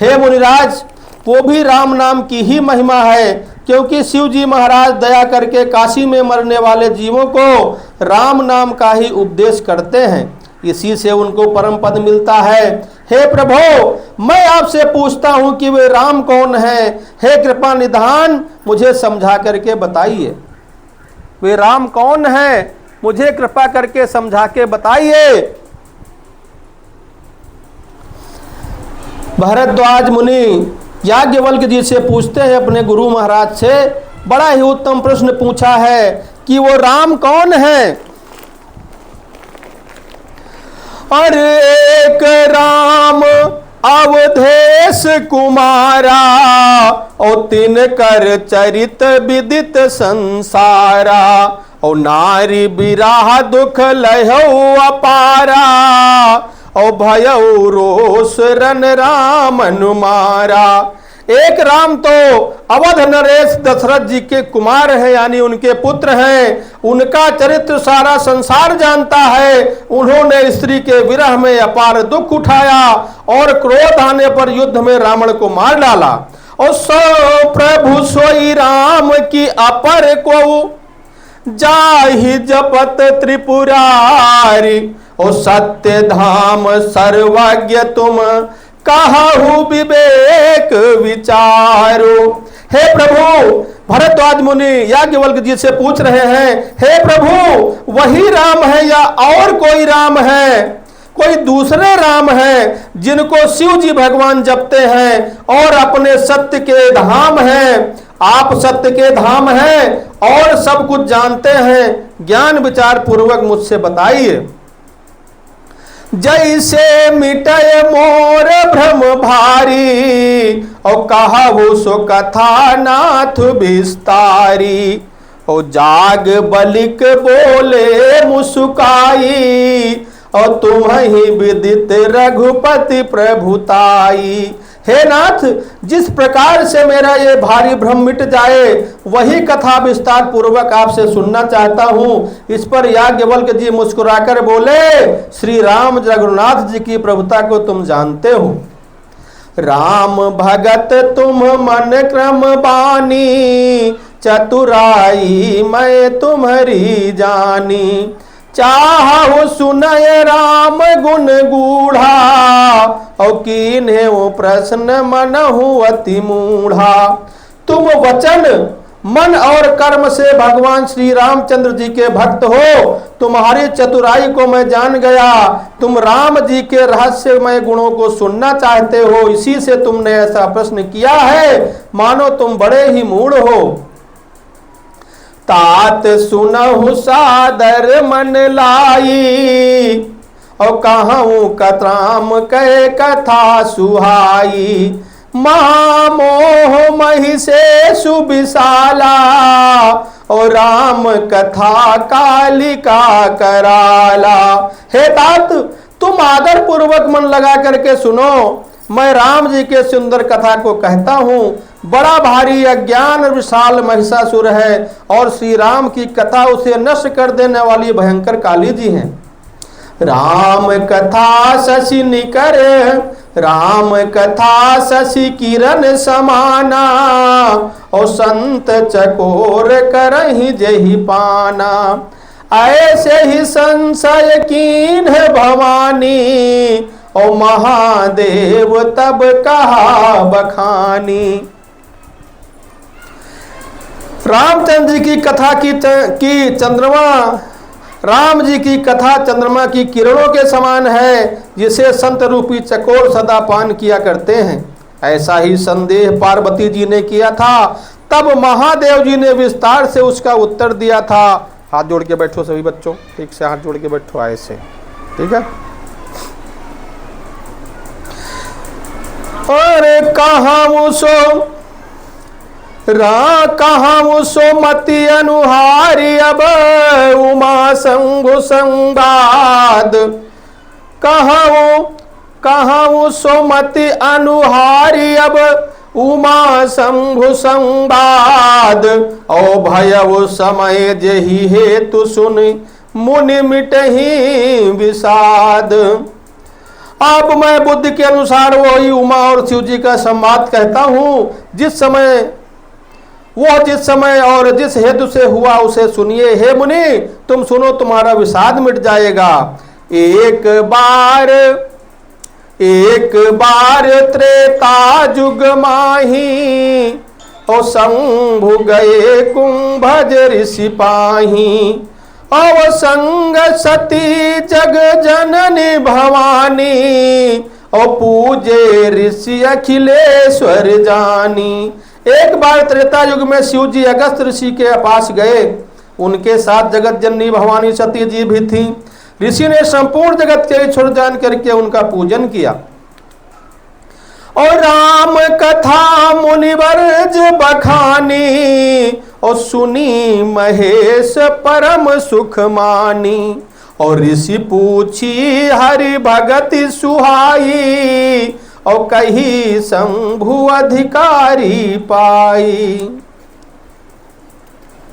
हे मुनिराज, वो भी राम नाम की ही महिमा है, क्योंकि शिव जी महाराज दया करके काशी में मरने वाले जीवों को राम नाम का ही उपदेश करते हैं, इसी से उनको परम पद मिलता है। हे प्रभु, मैं आपसे पूछता हूं कि वे राम कौन है? हे कृपा निधान, मुझे समझा करके बताइए, वे राम कौन है? मुझे कृपा करके समझा के बताइए। भरद्वाज मुनि याज्ञवल्क्य जी से पूछते हैं अपने गुरु महाराज से, बड़ा ही उत्तम प्रश्न पूछा है कि वो राम कौन है? अरे एक राम अवधेश कुमारा, और तीन कर चरित विदित संसारा, और नारी बिराह दुख लहौ अपारा, और भयउ रोष रन राम अनुमारा। एक राम तो अवध नरेश दशरथ जी के कुमार है, यानी उनके पुत्र हैं, उनका चरित्र सारा संसार जानता है। उन्होंने स्त्री के विरह में अपार दुख उठाया और क्रोध आने पर युद्ध में रावण को मार डाला। और सो प्रभु सोई राम की अपर को जाहि जपत त्रिपुरारी, ओ सत्य धाम सर्वज्ञ तुम कहु विवेक विचारो। हे प्रभु, भरद्वाज मुनि याज्ञवल्क्य जी से पूछ रहे हैं, हे प्रभु, वही राम है या और कोई राम है? कोई दूसरे राम हैं जिनको शिव जी भगवान जपते हैं और अपने सत्य के धाम हैं? आप सत्य के धाम हैं और सब कुछ जानते हैं, ज्ञान विचार पूर्वक मुझसे बताइए। जैसे मिटय मोर भ्रम भारी, और कहु सो कथा नाथ विस्तारी, और जाग बलिक बोले मुस्काई, और तुम ही विदित रघुपति प्रभुताई। हे नाथ, जिस प्रकार से मेरा ये भारी भ्रम मिट जाए वही कथा विस्तार पूर्वक आपसे सुनना चाहता हूँ। इस पर याज्ञवल्क्य जी मुस्कुराकर बोले, श्री राम रघुनाथ जी की प्रभुता को तुम जानते हो। राम भगत तुम मन क्रम बानी, चतुराई मैं तुम्हारी जानी। चाहु सुनय राम गुण गूढ़ा, और कीन्हे वो प्रश्न मनहु अति मूढ़ा। तुम वचन मन और कर्म से भगवान श्री रामचंद्र जी के भक्त हो, तुम्हारी चतुराई को मैं जान गया। तुम राम जी के रहस्यमय गुणों को सुनना चाहते हो, इसी से तुमने ऐसा प्रश्न किया है, मानो तुम बड़े ही मूढ़ हो। तात सुनहु सादर मन लाई, और कहूँ कतराम कै कथा सुहाई। महामोह महिषे सुविशाला, और राम कथा कालिका कराला। हे तात, तुम आदर पूर्वक मन लगा करके सुनो, मैं राम जी के सुंदर कथा को कहता हूँ। बड़ा भारी अज्ञान विशाल महिषासुर है, और श्री राम की कथा उसे नष्ट कर देने वाली भयंकर काली जी हैं। राम कथा शशि निकर, राम कथा शशि किरण समाना, और संत चकोर करहि जेहि पाना। ऐसे ही संशय कीन भवानी, और महादेव तब कहा बखानी। रामचंद्र जी की कथा की चंद्रमा, राम जी की कथा चंद्रमा की किरणों के समान है, जिसे संत रूपी चकोर सदा पान किया करते हैं। ऐसा ही संदेह पार्वती जी ने किया था, तब महादेव जी ने विस्तार से उसका उत्तर दिया था। हाथ जोड़ के बैठो सभी बच्चों, ठीक से हाथ जोड़ के बैठो ऐसे, ठीक है। अरे कहाँ सो मति अनुहारी, अब उमा संगु संवाद। कहाँ सो मति अनुहारी, अब उमा संभु संवाद। ओ भयउ समय जेहि हेतु सुनि, मुनि मिटहि विषाद। अब मैं बुद्धि के अनुसार वही उमा और शिव जी का संवाद कहता हूँ। जिस समय और जिस हेतु से हुआ उसे सुनिए। हे मुनि, तुम सुनो, तुम्हारा विषाद मिट जाएगा। एक बार त्रेता जुग माही, और शंभु गए कुंभज ऋषि पाही। अवसंग सती जग जननी भवानी, और पूजे ऋषि अखिलेश्वर जानी। एक बार त्रेता युग में शिव जी अगस्त ऋषि के पास गए। उनके साथ जगत जननी भवानी सती जी भी थी। ऋषि ने संपूर्ण जगत के ईश्वर जान करके उनका पूजन किया और राम कथा मुनिवर्ज बखानी, और सुनी महेश परम सुख मानी। और ऋषि पूछी हरि भगति सुहाई, और कही शंभु अधिकारी पाई।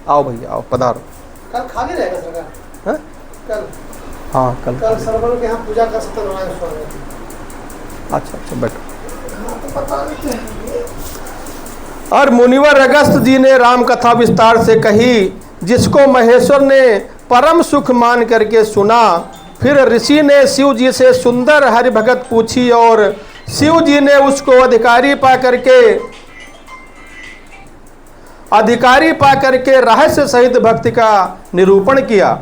आओ भैया आओ, पधारो। कल खाली रहेगा सरकार? हाँ? कल? हाँ कल सरवर के यहाँ पूजा का सत्यनारायण स्वामी। अच्छा बैठो। हाँ, तो बता देते हैं। और मुनिवर अगस्त जी ने राम कथा विस्तार से कही, जिसको महेश्वर ने परम सुख मान करके सुना। फिर ऋषि ने शिव जी से सुंदर हरि भगत पूछी, और शिव जी ने उसको अधिकारी पा करके रहस्य सहित भक्ति का निरूपण किया।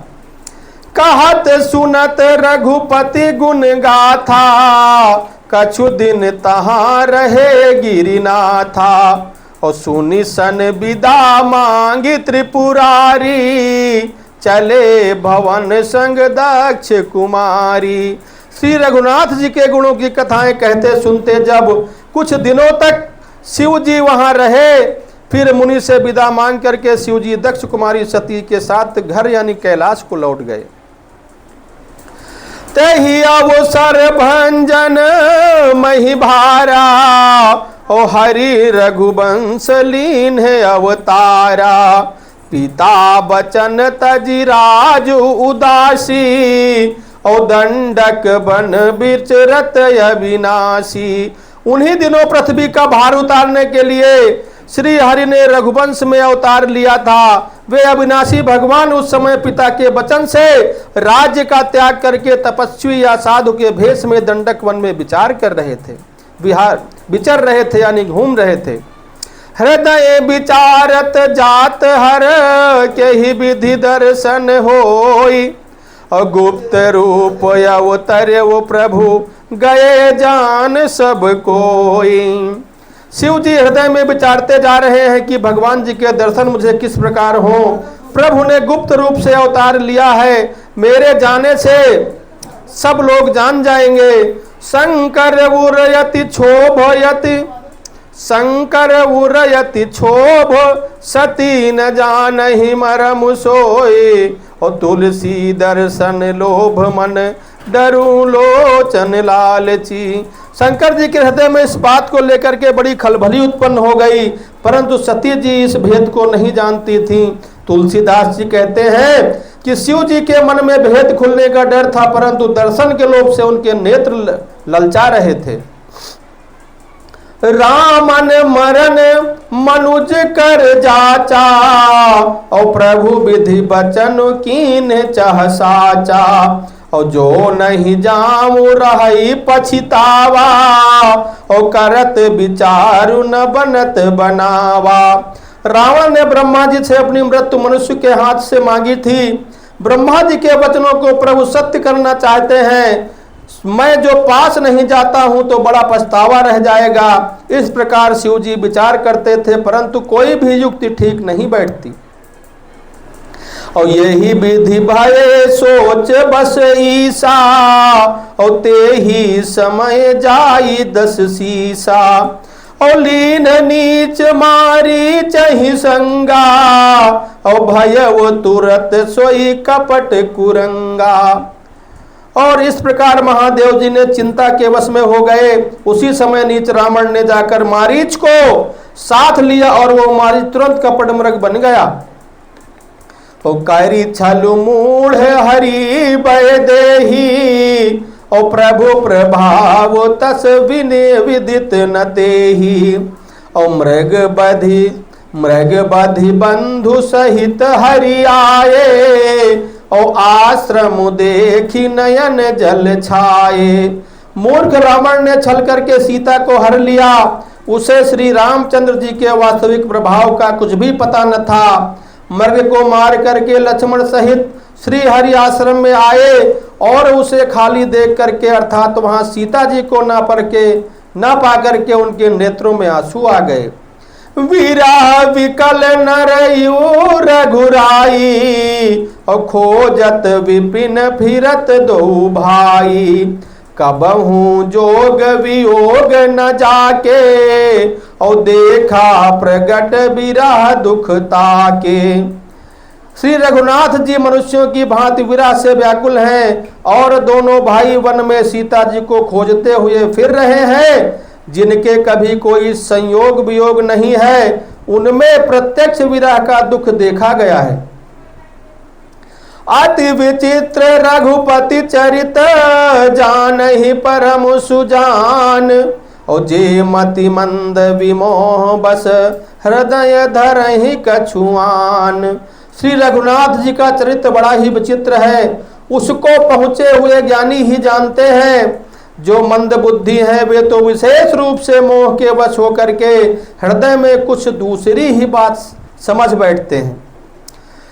कहत सुनत रघुपति गुण गाथा, कछु दिन तहाँ रहे गिरिनाथा। और सुनि सन विदा मांगी त्रिपुरारी, चले भवन संग दक्ष कुमारी। श्री रघुनाथ जी के गुणों की कथाएं कहते सुनते जब कुछ दिनों तक शिव जी वहां रहे, फिर मुनि से विदा मांग करके शिव जी दक्ष कुमारी सती के साथ घर यानी कैलाश को लौट गए। तही अवसर भंजन मही भारा, ओ हरि रघुवंश लीन है अवतारा। पिता बचन तजि राजु उदासी, और दंडक बन विचरत अविनाशी। उन्हीं दिनों पृथ्वी का भार उतारने के लिए श्री हरि ने रघुवंश में अवतार लिया था। वे अविनाशी भगवान उस समय पिता के वचन से राज्य का त्याग करके तपस्वी या साधु के भेष में दंडक वन में विचर रहे थे यानी घूम रहे थे। हृदय विचारत जात हर के ही विधि दर्शन होई, और गुप्त रूप अवतरे वो प्रभु गए जान सब कोई। शिव जी हृदय में विचारते जा रहे हैं कि भगवान जी के दर्शन मुझे किस प्रकार हो। प्रभु ने गुप्त रूप से अवतार लिया है, मेरे जाने से सब लोग जान जाएंगे। शंकर उरयति क्षोभ सती न जानहि मरम सोए। और तुलसी दर्शन लोभ मन डरू लोचन लालची। शंकर जी के हृदय में इस बात को लेकर के बड़ी खलबली उत्पन्न हो गई, परंतु सती जी इस भेद को नहीं जानती थी। तुलसीदास जी कहते हैं कि शिव जी के मन में भेद खुलने का डर था, परंतु दर्शन के लोभ से उनके नेत्र ललचा रहे थे। रामन मरण मनुज कर जाचा, और प्रभु विधि बचन कीन चाह साचा। और जो नहीं जाऊं रही पछितावा, और करत विचारु न बनत बनावा। रावण ने ब्रह्मा जी से अपनी मृत्यु मनुष्य के हाथ से मांगी थी। ब्रह्मा जी के वचनों को प्रभु सत्य करना चाहते हैं। मैं जो पास नहीं जाता हूं तो बड़ा पछतावा रह जाएगा। इस प्रकार शिव जी विचार करते थे, परंतु कोई भी युक्ति ठीक नहीं बैठती। और यही विधि भय सोच बस ईसा, और ते ही समय जाई 10 सीसा। और लीन नीच मारी चही संगा, और भय वो तुरत सोई कपट कुरंगा। और इस प्रकार महादेव जी ने चिंता के वश में हो गए। उसी समय नीच रावण ने जाकर मारीच को साथ लिया, और वो मारीच तुरंत कपट मृग बन गया। ओ कैरी छलु मूढ़ हरि बय देही, और प्रभु प्रभाव तस विनय विदित न तेहि। और मृग बधि बंधु सहित हरि आए। और आश्रम देखी नयन जल छाए। मूर्ख रावण ने छल करके सीता को हर लिया। उसे श्री रामचंद्र जी के वास्तविक प्रभाव का कुछ भी पता न था। मृग को मार करके लक्ष्मण सहित श्री हरि आश्रम में आए और उसे खाली देख करके अर्थात वहां सीता जी को न पा करके उनके नेत्रों में आंसू आ गए। वीरा विकल नरयु रघुराई। और खोजत विपिन फिरत दो भाई। कबहू जोग वियोग न जाके। और देखा प्रगट विरह दुख ताके। श्री रघुनाथ जी मनुष्यों की भांति विरह से व्याकुल हैं और दोनों भाई वन में सीता जी को खोजते हुए फिर रहे हैं। जिनके कभी कोई संयोग वियोग नहीं है, उनमें प्रत्यक्ष विरह का दुख देखा गया है। अति विचित्र रघुपति चरित जानहि परम सुजान। और जे मति मंद विमोह बस हृदय धरहि कछुआन। श्री रघुनाथ जी का चरित्र बड़ा ही विचित्र है। उसको पहुंचे हुए ज्ञानी ही जानते हैं। जो मंद बुद्धि है वे तो विशेष रूप से मोह के वश होकर के हृदय में कुछ दूसरी ही बात समझ बैठते हैं।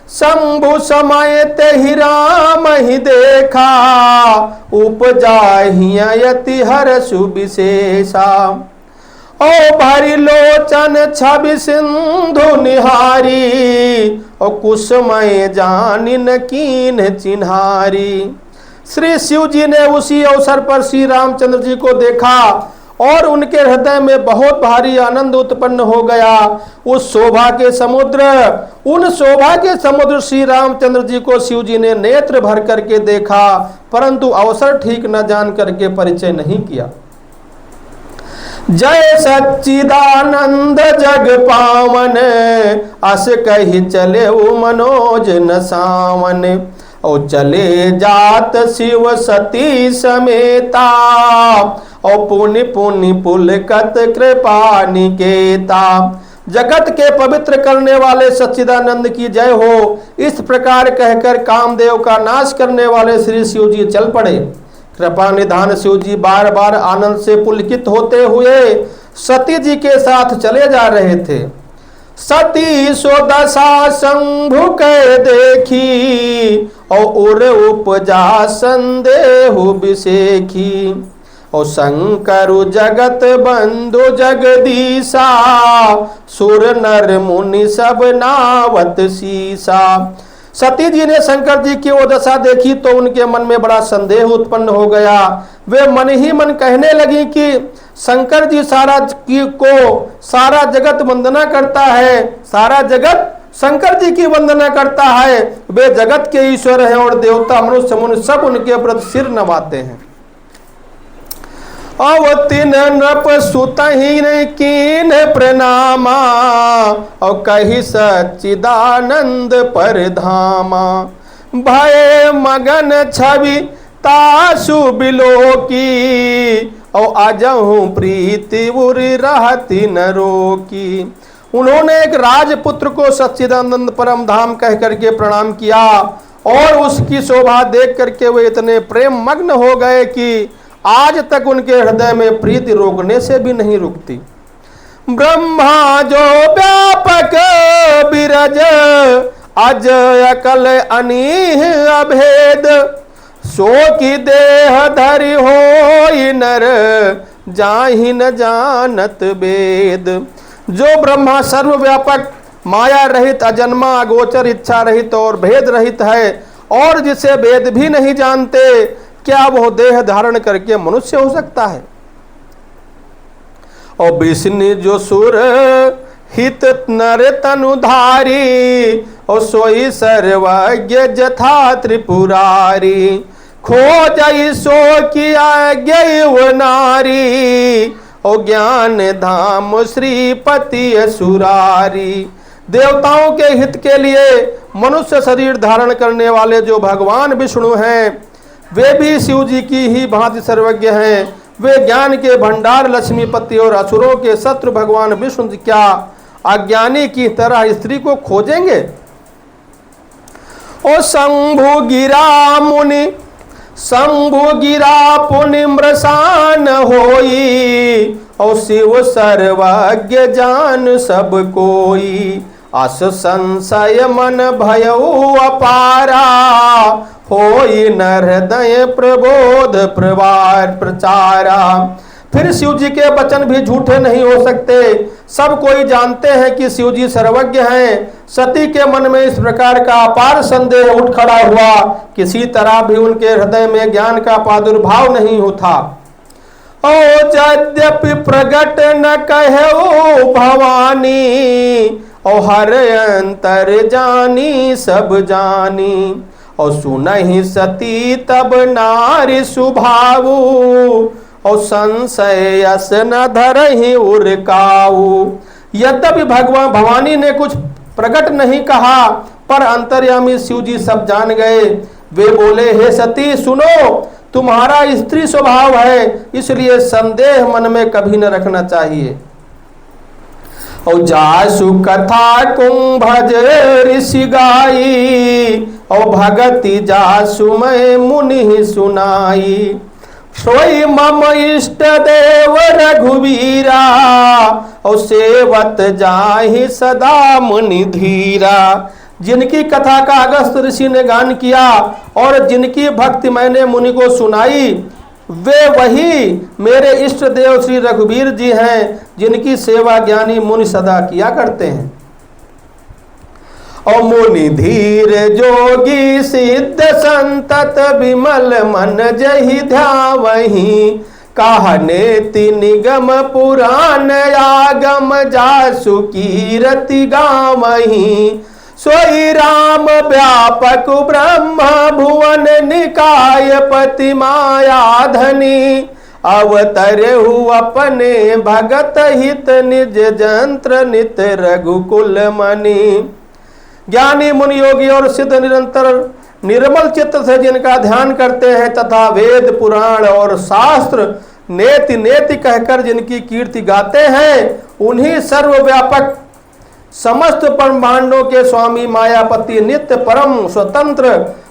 शंभु समय तेहि राम ही देखा। उपजाहि यति हरषु विशेषा। ओ भरि लोचन छवि सिंधु निहारी। और कुसमय जानिन कीन चिन्हारी। श्री शिव जी ने उसी अवसर पर श्री रामचंद्र जी को देखा और उनके हृदय में बहुत भारी आनंद उत्पन्न हो गया। उन शोभा के समुद्र श्री रामचंद्र जी को शिव जी ने नेत्र भर करके देखा, परंतु अवसर ठीक न जान करके परिचय नहीं किया। जय सच्चिदानंद जग पावन। अस कही चले मनोज न सावन। और चले जात शिव सती समेता। और पुनि पुनि पुलकत कृपा निकेता। जगत के पवित्र करने वाले सच्चिदानंद की जय हो। इस प्रकार कहकर कामदेव का नाश करने वाले श्री शिव जी चल पड़े। कृपा निधान शिव जी बार बार आनंद से पुलकित होते हुए सती जी के साथ चले जा रहे थे। सती सो दशा शंभु के देखी। और उर उपजा संदेह विसेखी। और शंकर जगत बंधु जगदीशा। सुर नर मुनि सब नावत सीसा। सती जी ने शंकर जी की वो दशा देखी तो उनके मन में बड़ा संदेह उत्पन्न हो गया। वे मन ही मन कहने लगी कि शंकर जी सारा जगत वंदना करता है। सारा जगत शंकर जी की वंदना करता है। वे जगत के ईश्वर हैं और देवता मनुष्य मुनि सब उनके प्रति सिर नवाते हैं। अवतीन नृप सुतहीन कीन प्रणामा। और कही सच्चिदानंद पर धामा। भय मगन छवि तासु बिलो की। और अजहू प्रीति उरि रहती न रोकी। उन्होंने एक राजपुत्र को सच्चिदानंद परम धाम कह करके प्रणाम किया और उसकी शोभा देख करके वे इतने प्रेम मग्न हो गए कि आज तक उनके हृदय में प्रीति रोकने से भी नहीं रुकती। ब्रह्मा जो व्यापक बिरज अज अकल अनीह अभेद। सो की देह धरि होई नर जाहि न जानत वेद। जो ब्रह्मा सर्वव्यापक माया रहित अजन्मा अगोचर इच्छा रहित और भेद रहित है और जिसे वेद भी नहीं जानते, क्या वह देह धारण करके मनुष्य हो सकता है। और विष्णु जो सुर हित नर तनुधारी। और सोई सर्वज्ञ जथा त्रिपुरारी। खोजई सो किया ज्ञव नारी। और ज्ञान धाम श्रीपति असुरारी। देवताओं के हित के लिए मनुष्य शरीर धारण करने वाले जो भगवान विष्णु हैं, वे भी शिव जी की ही भांति सर्वज्ञ हैं। वे ज्ञान के भंडार लक्ष्मीपति और असुरों के शत्रु भगवान विष्णु जी क्या अज्ञानी की तरह स्त्री को खोजेंगे? ओ शंभु गिरा मुनि शंभु गिरा पुनि मृषान होई, और शिव सर्वज्ञ जान सब कोई। अस संशय मन भयउ अपारा, होई नर हृदय प्रबोध प्रचारा। फिर शिव जी के वचन भी झूठे नहीं हो सकते। सब कोई जानते हैं कि शिव जी सर्वज्ञ हैं। सती के मन में इस प्रकार का अपार संदेह उठ खड़ा हुआ, किसी तरह भी उनके हृदय में ज्ञान का प्रादुर्भाव नहीं होता। ओ यद्यपि प्रगट न कहो भवानी, ओ हर अंतर जानी सब जानी। और सुनहि सती तब नारी सुभाऊ, और संशय यस न धरहि उरकाऊ। यद्यपि भगवान भवानी ने कुछ प्रकट नहीं कहा, पर अंतर्यामी शिव जी सब जान गए। वे बोले, हे सती सुनो, तुम्हारा स्त्री स्वभाव है, इसलिए संदेह मन में कभी न रखना चाहिए। और जासु कथा कुंभज ऋषि गाई, और भगति जासु मैं मुनि सुनाई। सोई मम इष्ट देव रघुवीरा, और सेवत जाहि सदा मुनि धीरा। जिनकी कथा का अगस्त ऋषि ने गान किया और जिनकी भक्ति मैंने मुनि को सुनाई, वे वही मेरे इष्ट देव श्री रघुवीर जी हैं, जिनकी सेवा ज्ञानी मुनि सदा किया करते हैं। और मुनि धीर जोगी सिद्ध संतत विमल मन जहि ध्यावहि, कहने निगम पुराण आगम जासु कीरति गावहि। सोई राम व्यापक ब्रह्म भुवन निकाय पति माया धनी, अवतरहु अपने भगत हित निज जंत्र नित रघुकुल मणि। ज्ञानी मुनि योगी और सिद्ध निरंतर निर्मल चित्त से जिनका ध्यान करते हैं तथा वेद पुराण और शास्त्र नेति नेति कहकर जिनकी कीर्ति गाते हैं, उन्हीं सर्वव्यापक समस्त ब्रह्मांडों के स्वामी मायापति नित्य परम स्वतंत्र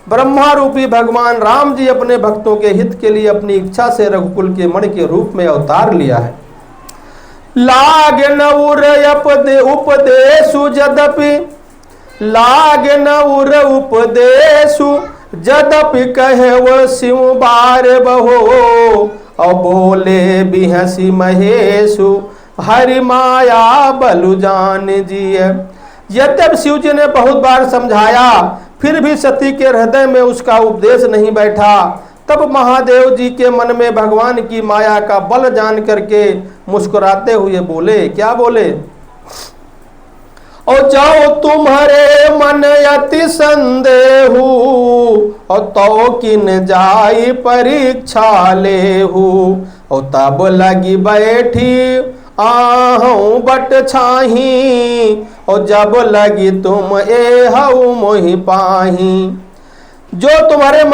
ब्रह्मा रूपी भगवान राम जी अपने भक्तों के हित के लिए अपनी इच्छा से रघुकुल के मणि के रूप में अवतार लिया है। लाग न उर उपदेशु जदपि, लाग न उर उपदेशु जदपि कहे वो शिव बार बहो, और बोले बिहसी महेशु हरि माया बलु जान जी। यद्यपि शिव जी ने बहुत बार समझाया, फिर भी सती के हृदय में उसका उपदेश नहीं बैठा। तब महादेव जी के मन में भगवान की माया का बल जान करके मुस्कुराते हुए बोले, क्या बोले? और जाओ तुम्हारे मन अति संदेहु, और तो किन जाई परीक्षा लेहु। और तब लगी बैठी आहूं बट छाही, और जब लगी तुम एहू मोहि पाही। जो तुम्हारे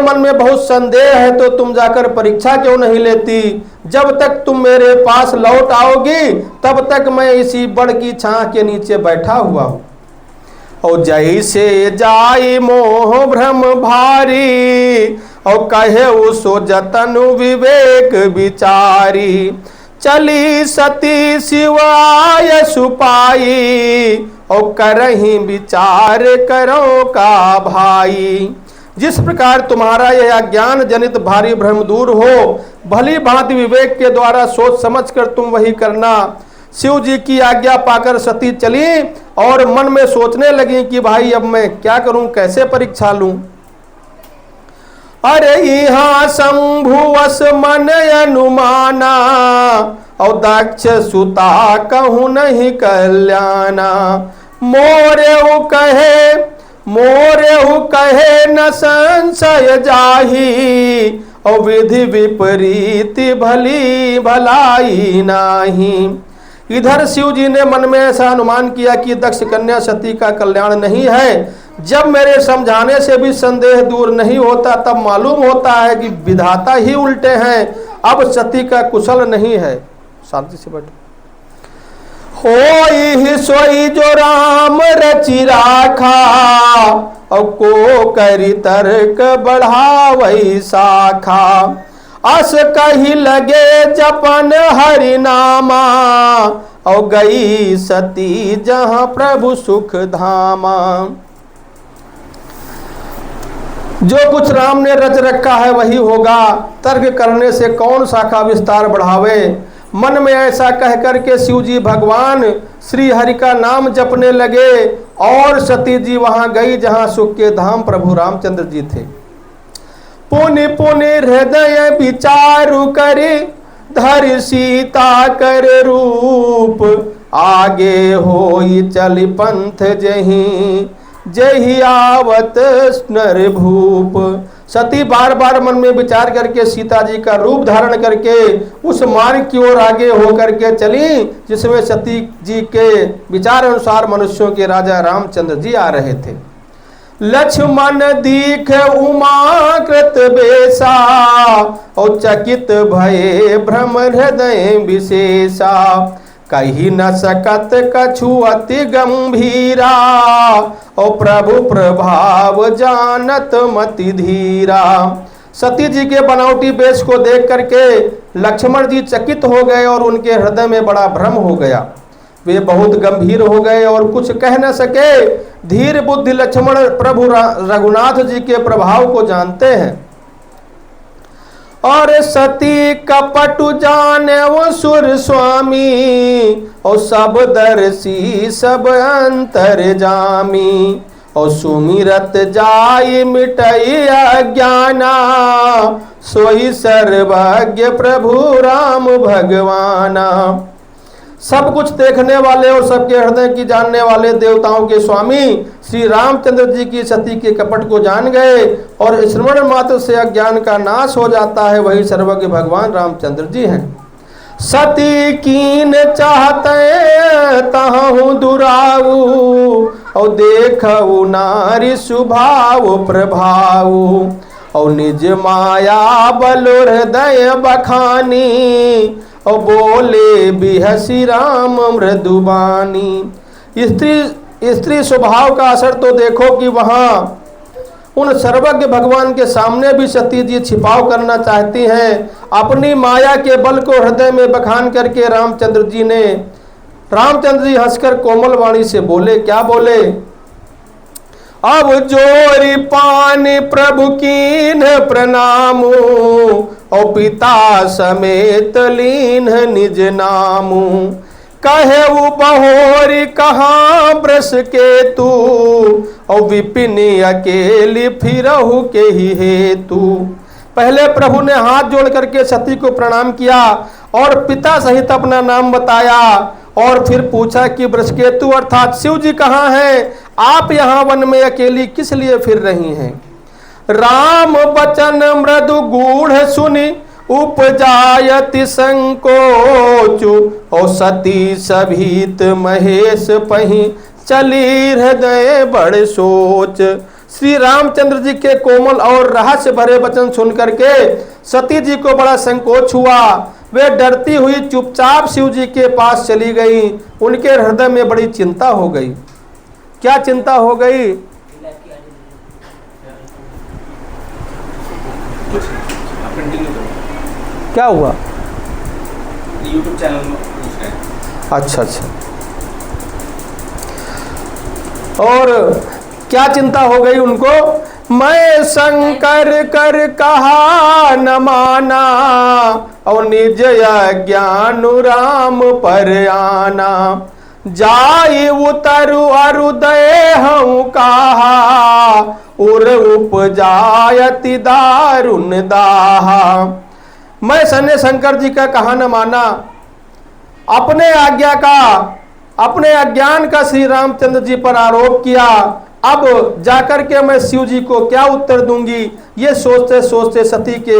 मन में बहुत संदेह है, तो तुम जाकर परीक्षा क्यों नहीं लेती? जब तक तुम मेरे पास लौट आओगी, तब तक मैं इसी बड़ की छां के नीचे बैठा हुआ हूं। और जैसे जाई मोह भ्रम भारी, और कहे सो जतनु विवेक विचारी। चली सती शिवाय सुपाई, और करही विचार करो का भाई। जिस प्रकार तुम्हारा यह अज्ञान जनित भारी भ्रम दूर हो, भली भांति विवेक के द्वारा सोच समझ कर तुम वही करना। शिव जी की आज्ञा पाकर सती चली और मन में सोचने लगी कि भाई अब मैं क्या करूं, कैसे परीक्षा लूं। अरे यहाँ शंभुवस मन अनुमाना, और दक्ष सुता कहूँ नहीं कल्याणा। मोरेहु कहे न संशय जाही, और विधि विपरीति भली भलाई नाही। इधर शिव जी ने मन में ऐसा अनुमान किया कि दक्ष कन्या सती का कल्याण नहीं है। जब मेरे समझाने से भी संदेह दूर नहीं होता, तब मालूम होता है कि विधाता ही उल्टे हैं, अब सती का कुशल नहीं है। शांति से बैठो। होई सोई जो राम रचि राखा, और को करी तर्क बढ़ावई शाखा। अस कही लगे जपन हरि नामा, और गई सती जहां प्रभु सुख धामा। जो कुछ राम ने रच रखा है वही होगा, तर्क करने से कौन शाखा विस्तार बढ़ावे। मन में ऐसा कह करके शिव जी भगवान श्री हरि का नाम जपने लगे, और सती जी वहां गई जहां सुख के धाम प्रभु रामचंद्र जी थे। पुनि पुनि हृदय विचारु करे, धर सीता कर रूप। आगे होई चल पंथ जही, जही आवत नर भूप। सती बार बार मन में विचार करके सीता जी का रूप धारण करके उस मार्ग की ओर आगे होकर के चली, जिसमें सती जी के विचार अनुसार मनुष्यों के राजा रामचंद्र जी आ रहे थे। लक्ष्मण दीख उमा कृत बेसा, और चकित भये भ्रम हृदय विशेषा। कही न सकत कछु अति गंभीरा, और प्रभु प्रभाव जानत मति धीरा। सती जी के बनावटी वेश को देख करके लक्ष्मण जी चकित हो गए और उनके हृदय में बड़ा भ्रम हो गया। वे बहुत गंभीर हो गए और कुछ कह न सके। धीर बुद्धि लक्ष्मण प्रभु रघुनाथ जी के प्रभाव को जानते हैं। और सती कपटु जाने वो सुर स्वामी, और सब दर्शी सब अंतर जामी। और सुमिरत जाय मिटई अज्ञाना, सोई सर्वज्ञ प्रभु राम भगवाना। सब कुछ देखने वाले और सबके हृदय की जानने वाले देवताओं के स्वामी श्री रामचंद्र जी की सती के कपट को जान गए, और श्रवण मात्र से अज्ञान का नाश हो जाता है, वही सर्वज्ञ भगवान रामचंद्र जी हैं। सती कीन चाहते तहु दुराऊ, और देखऊ नारी सुभाव प्रभाऊ। और निज माया बल हृदय बखानी, और बोले बिहसी राम मृदुबानी। स्त्री स्वभाव का असर तो देखो कि वहाँ उन सर्वज्ञ भगवान के सामने भी सती जी छिपाव करना चाहती हैं। अपनी माया के बल को हृदय में बखान करके रामचंद्र जी हंसकर कोमल वाणी से बोले। क्या बोले? अब जोरी पानी प्रभु कीन प्रणामू, और पिता समेत लीन निज नामू। कहे वो बहोरी कहाँ ब्रस के तू, और विपिनी अकेली फिरहु के ही हेतु। पहले प्रभु ने हाथ जोड़ करके सती को प्रणाम किया और पिता सहित अपना नाम बताया, और फिर पूछा कि बृषकेतु अर्थात शिव जी कहाँ हैं? आप यहाँ वन में अकेली किस लिए फिर रही हैं? राम बचन मृदु गूढ़ सुनि, उपजायति संकोचु। और सती सभीत महेश पही, चली हृदय बड़ सोच। श्री रामचंद्र जी के कोमल और रहस्य भरे वचन सुन करके सती जी को बड़ा संकोच हुआ। वे डरती हुई चुपचाप शिव जी के पास चली गई। उनके हृदय में बड़ी चिंता हो गई। क्या चिंता हो गई? क्या हुआ? YouTube चैनल में पूछ रहे हैं। अच्छा। और क्या चिंता हो गई उनको? मैं शंकर कर कहा न माना, और निज ज्ञान राम पर आना। जाई उतरु अरुदय हूँ कहा, उर उपजायति दारुण दाहा। मैं सन्य शंकर जी का कहा न माना, अपने अज्ञान का श्री रामचंद्र जी पर आरोप किया। अब जाकर के मैं शिव जी को क्या उत्तर दूंगी? ये सोचते सोचते सती के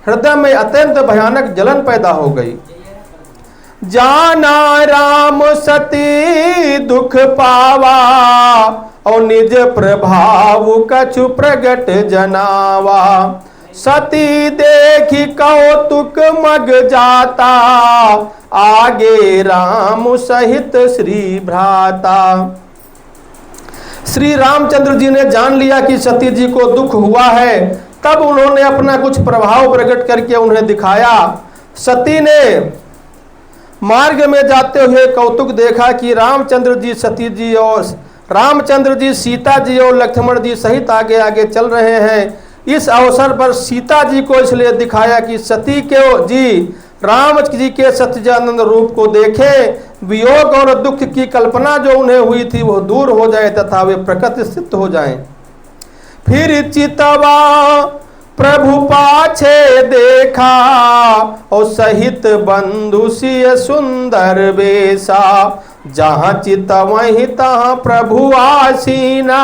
हृदय में अत्यंत भयानक जलन पैदा हो गई। जाना राम सती दुख पावा, और निज प्रभाव कछु प्रगट जनावा। सती देखी कौतुक मग जाता, आगे राम सहित श्री भ्राता। श्री रामचंद्र जी ने जान लिया कि सती जी को दुख हुआ है, तब उन्होंने अपना कुछ प्रभाव प्रकट करके उन्हें दिखाया। सती ने मार्ग में जाते हुए कौतुक देखा कि रामचंद्र जी सती जी और रामचंद्र जी सीता जी और लक्ष्मण जी सहित आगे आगे चल रहे हैं। इस अवसर पर सीता जी को इसलिए दिखाया कि सती के जी राम जी के सच्चिदानंद रूप को देखे, वियोग और दुख की कल्पना जो उन्हें हुई थी वो दूर हो जाए तथा वे प्रकट स्थित हो जाएं। फिर चितवा प्रभु पाछे देखा, और सहित बंधु सिय सुंदर वेशा। जहाँ चित वहीं तहाँ प्रभु आसीना,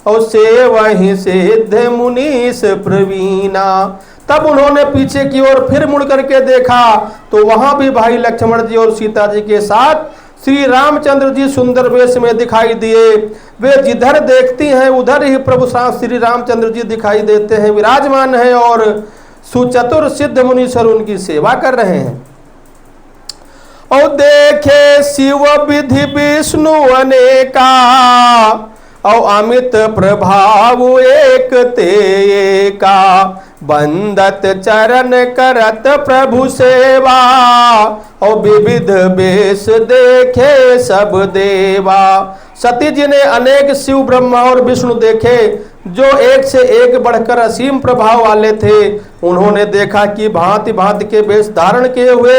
और से वहीं सिद्ध मुनीस प्रवीणा। तब उन्होंने पीछे की ओर फिर मुड़ करके देखा तो वहां भी भाई लक्ष्मण जी और सीता जी के साथ श्री रामचंद्र जी सुंदर वेश में दिखाई दिए। वे जिधर देखती हैं उधर ही प्रभु श्री रामचंद्र जी दिखाई देते हैं, विराजमान हैं और सुचतुर सिद्ध मुनीश्वर उनकी सेवा कर रहे हैं। और देखे शिव विधि विष्णु अनेका, और अमित प्रभाव एक ते का। बंदत चरण करत प्रभु सेवा, और विविध वेश देखे सब देवा। सती जी ने अनेक शिव ब्रह्मा और विष्णु देखे जो एक से एक बढ़कर असीम प्रभाव वाले थे। उन्होंने देखा कि भांति भांति के वेश धारण किए हुए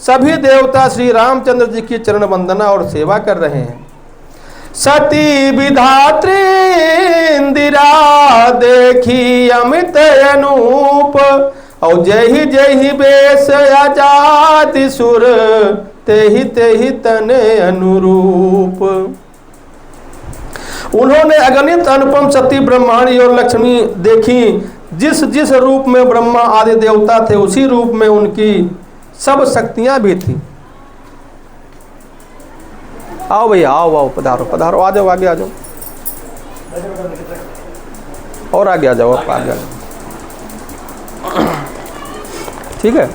सभी देवता श्री रामचंद्र जी की चरण वंदना और सेवा कर रहे हैं। सती विधात्री इंदिरा देखी अमित अनूप, और जही जही बेस आजाद सुर तेहि तेहि तने अनुरूप। उन्होंने अगणित अनुपम सती ब्रह्माणी और लक्ष्मी देखी। जिस जिस रूप में ब्रह्मा आदि देवता थे उसी रूप में उनकी सब शक्तियां भी थी। आओ भैया आओ आओ, पधारो पधारो, आ जाओ आगे आ जाओ, और आगे आ जाओ, आप आगे आ जाओ। ठीक है,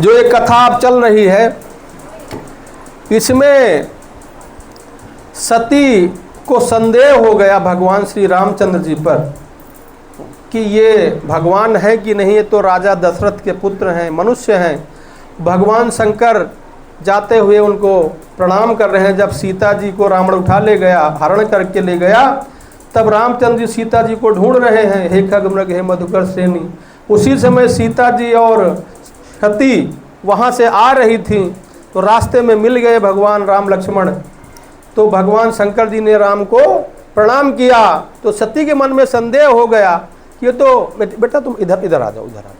जो एक कथा अब चल रही है इसमें सती को संदेह हो गया भगवान श्री रामचंद्र जी पर कि ये भगवान है कि नहीं। ये तो राजा दशरथ के पुत्र हैं, मनुष्य हैं। भगवान शंकर जाते हुए उनको प्रणाम कर रहे हैं। जब सीता जी को रावण उठा ले गया, हरण करके ले गया, तब रामचंद्र जी सीता जी को ढूंढ रहे हैं, हे खगमृग हे मधुकर श्रेणी। उसी समय सीता जी और सती वहाँ से आ रही थी, तो रास्ते में मिल गए भगवान राम लक्ष्मण। तो भगवान शंकर जी ने राम को प्रणाम किया, तो सती के मन में संदेह हो गया कि ये तो बेटा तुम इधर इधर आ जाओ, इधर आ जाओ,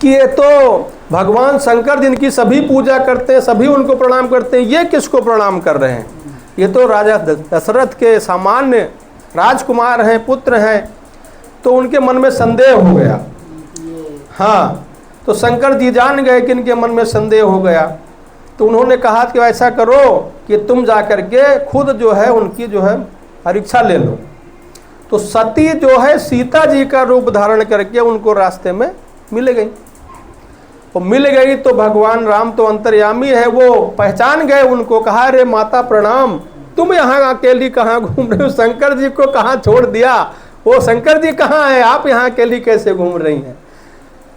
कि ये तो भगवान शंकर जिनकी सभी पूजा करते हैं, सभी उनको प्रणाम करते हैं, ये किसको प्रणाम कर रहे हैं? ये तो राजा दशरथ के सामान्य राजकुमार हैं, पुत्र हैं। तो उनके मन में संदेह हो गया। हाँ, तो शंकर जी जान गए कि इनके मन में संदेह हो गया। तो उन्होंने कहा कि ऐसा करो कि तुम जा कर के खुद जो है उनकी जो है परीक्षा ले लो। तो सती जो है सीता जी का रूप धारण करके उनको रास्ते में मिल गई। और मिल गई तो भगवान राम तो अंतर्यामी है, वो पहचान गए उनको। कहा रे माता प्रणाम, तुम यहाँ अकेली कहाँ घूम रहे हो? शंकर जी को कहाँ छोड़ दिया? वो शंकर जी कहाँ है? आप यहाँ अकेली कैसे घूम रही हैं?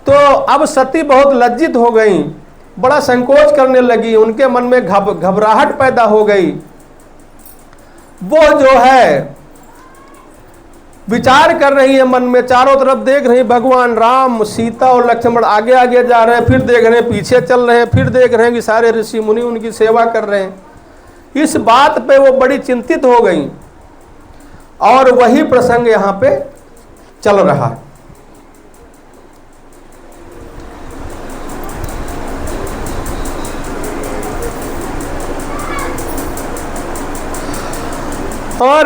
तो अब सती बहुत लज्जित हो गई, बड़ा संकोच करने लगी। उनके मन में घबराहट पैदा हो गई। वो जो है विचार कर रही है मन में, चारों तरफ देख रही, भगवान राम सीता और लक्ष्मण आगे आगे जा रहे हैं, फिर देख रहे हैं पीछे चल रहे हैं, फिर देख रहे हैं कि सारे ऋषि मुनि उनकी सेवा कर रहे हैं। इस बात पे वो बड़ी चिंतित हो गई। और वही प्रसंग यहाँ पे चल रहा है। और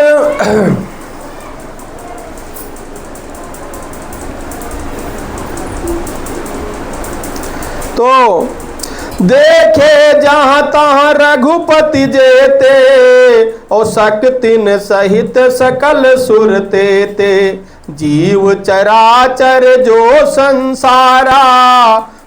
तो देखे जहाँ तहाँ रघुपति जेते, और शक्तिन सहित सकल सुरते ते। जीव चराचर जो संसारा,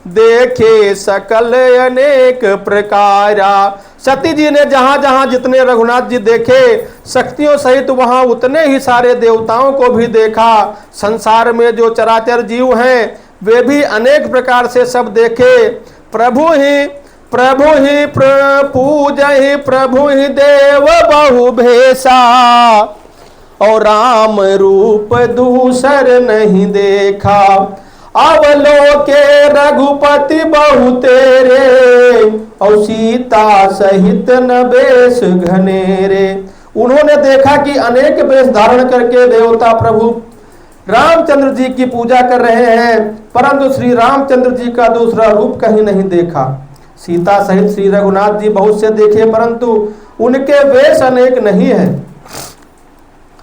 देखे सकल अनेक प्रकारा। सती जी ने जहां जहां जितने रघुनाथ जी देखे शक्तियों सहित, वहां उतने ही सारे देवताओं को भी देखा। संसार में जो चराचर जीव हैं वे भी अनेक प्रकार से सब देखे। प्रभु ही पूजहि प्रभु ही देव बहु भेषा, और राम रूप दूसर नहीं देखा। अवलोके रघुपति बहु तेरे, और सीता सहित न बेश घनेरे। उन्होंने देखा कि अनेक वेश धारण करके देवता प्रभु रामचंद्र जी की पूजा कर रहे हैं, परंतु श्री रामचंद्र जी का दूसरा रूप कहीं नहीं देखा। सीता सहित श्री रघुनाथ जी बहुत से देखे, परंतु उनके वेश अनेक नहीं है।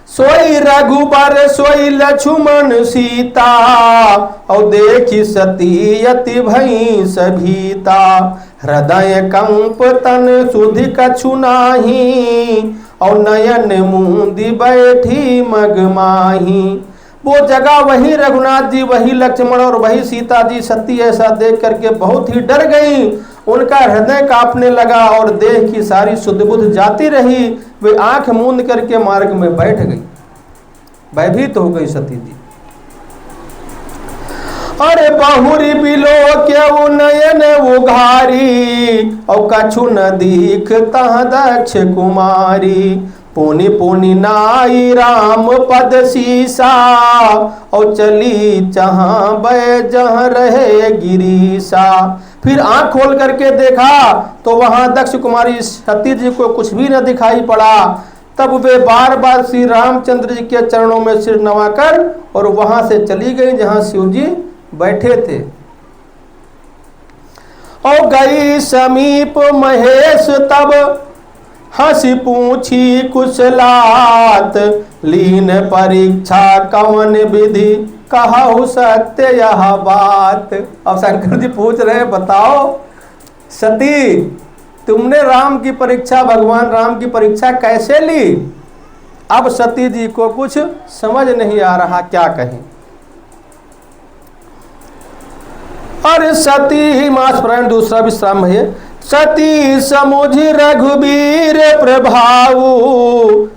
सोई रघुबर सोई लक्ष्मण सीता, और देखी सती यति भई सभीता। हृदय कंप तन सुधि कछु नाही, और नयन मूंदी बैठी मगमाही। वो जगह वही रघुनाथ जी, वही लक्ष्मण और वही सीता जी सती ऐसा देख करके बहुत ही डर गई। उनका हृदय कांपने लगा और देह की सारी सुध बुध जाती रही। वे आंख मूंद करके मार्ग में बैठ गई, भयभीत हो गई सती जी। अरे बहुरी बिलो क्यों नयन उघारी, और कछु न दीख तह दक्ष कुमारी। पुनि पुनि नाई राम पद सीसा, और चली जहाँ बै जहाँ रहे गिरीसा। फिर आंख खोल करके देखा तो वहां दक्ष कुमारी सती जी को कुछ भी न दिखाई पड़ा। तब वे बार बार श्री रामचंद्र जी के चरणों में सिर नवाकर और वहां से चली गई जहां शिव जी बैठे थे। और गई समीप महेश तब, हंसी पूछी कुशलात। लीन परीक्षा कवन विधि, कहु सत्य यह बात। अब शंकर जी पूछ रहे, बताओ सती तुमने राम की परीक्षा, भगवान राम की परीक्षा कैसे ली? अब सती जी को कुछ समझ नहीं आ रहा क्या कहें। और सती मास प्राण दूसरा विश्राम है। सती समुझ रघुबीर प्रभाऊ,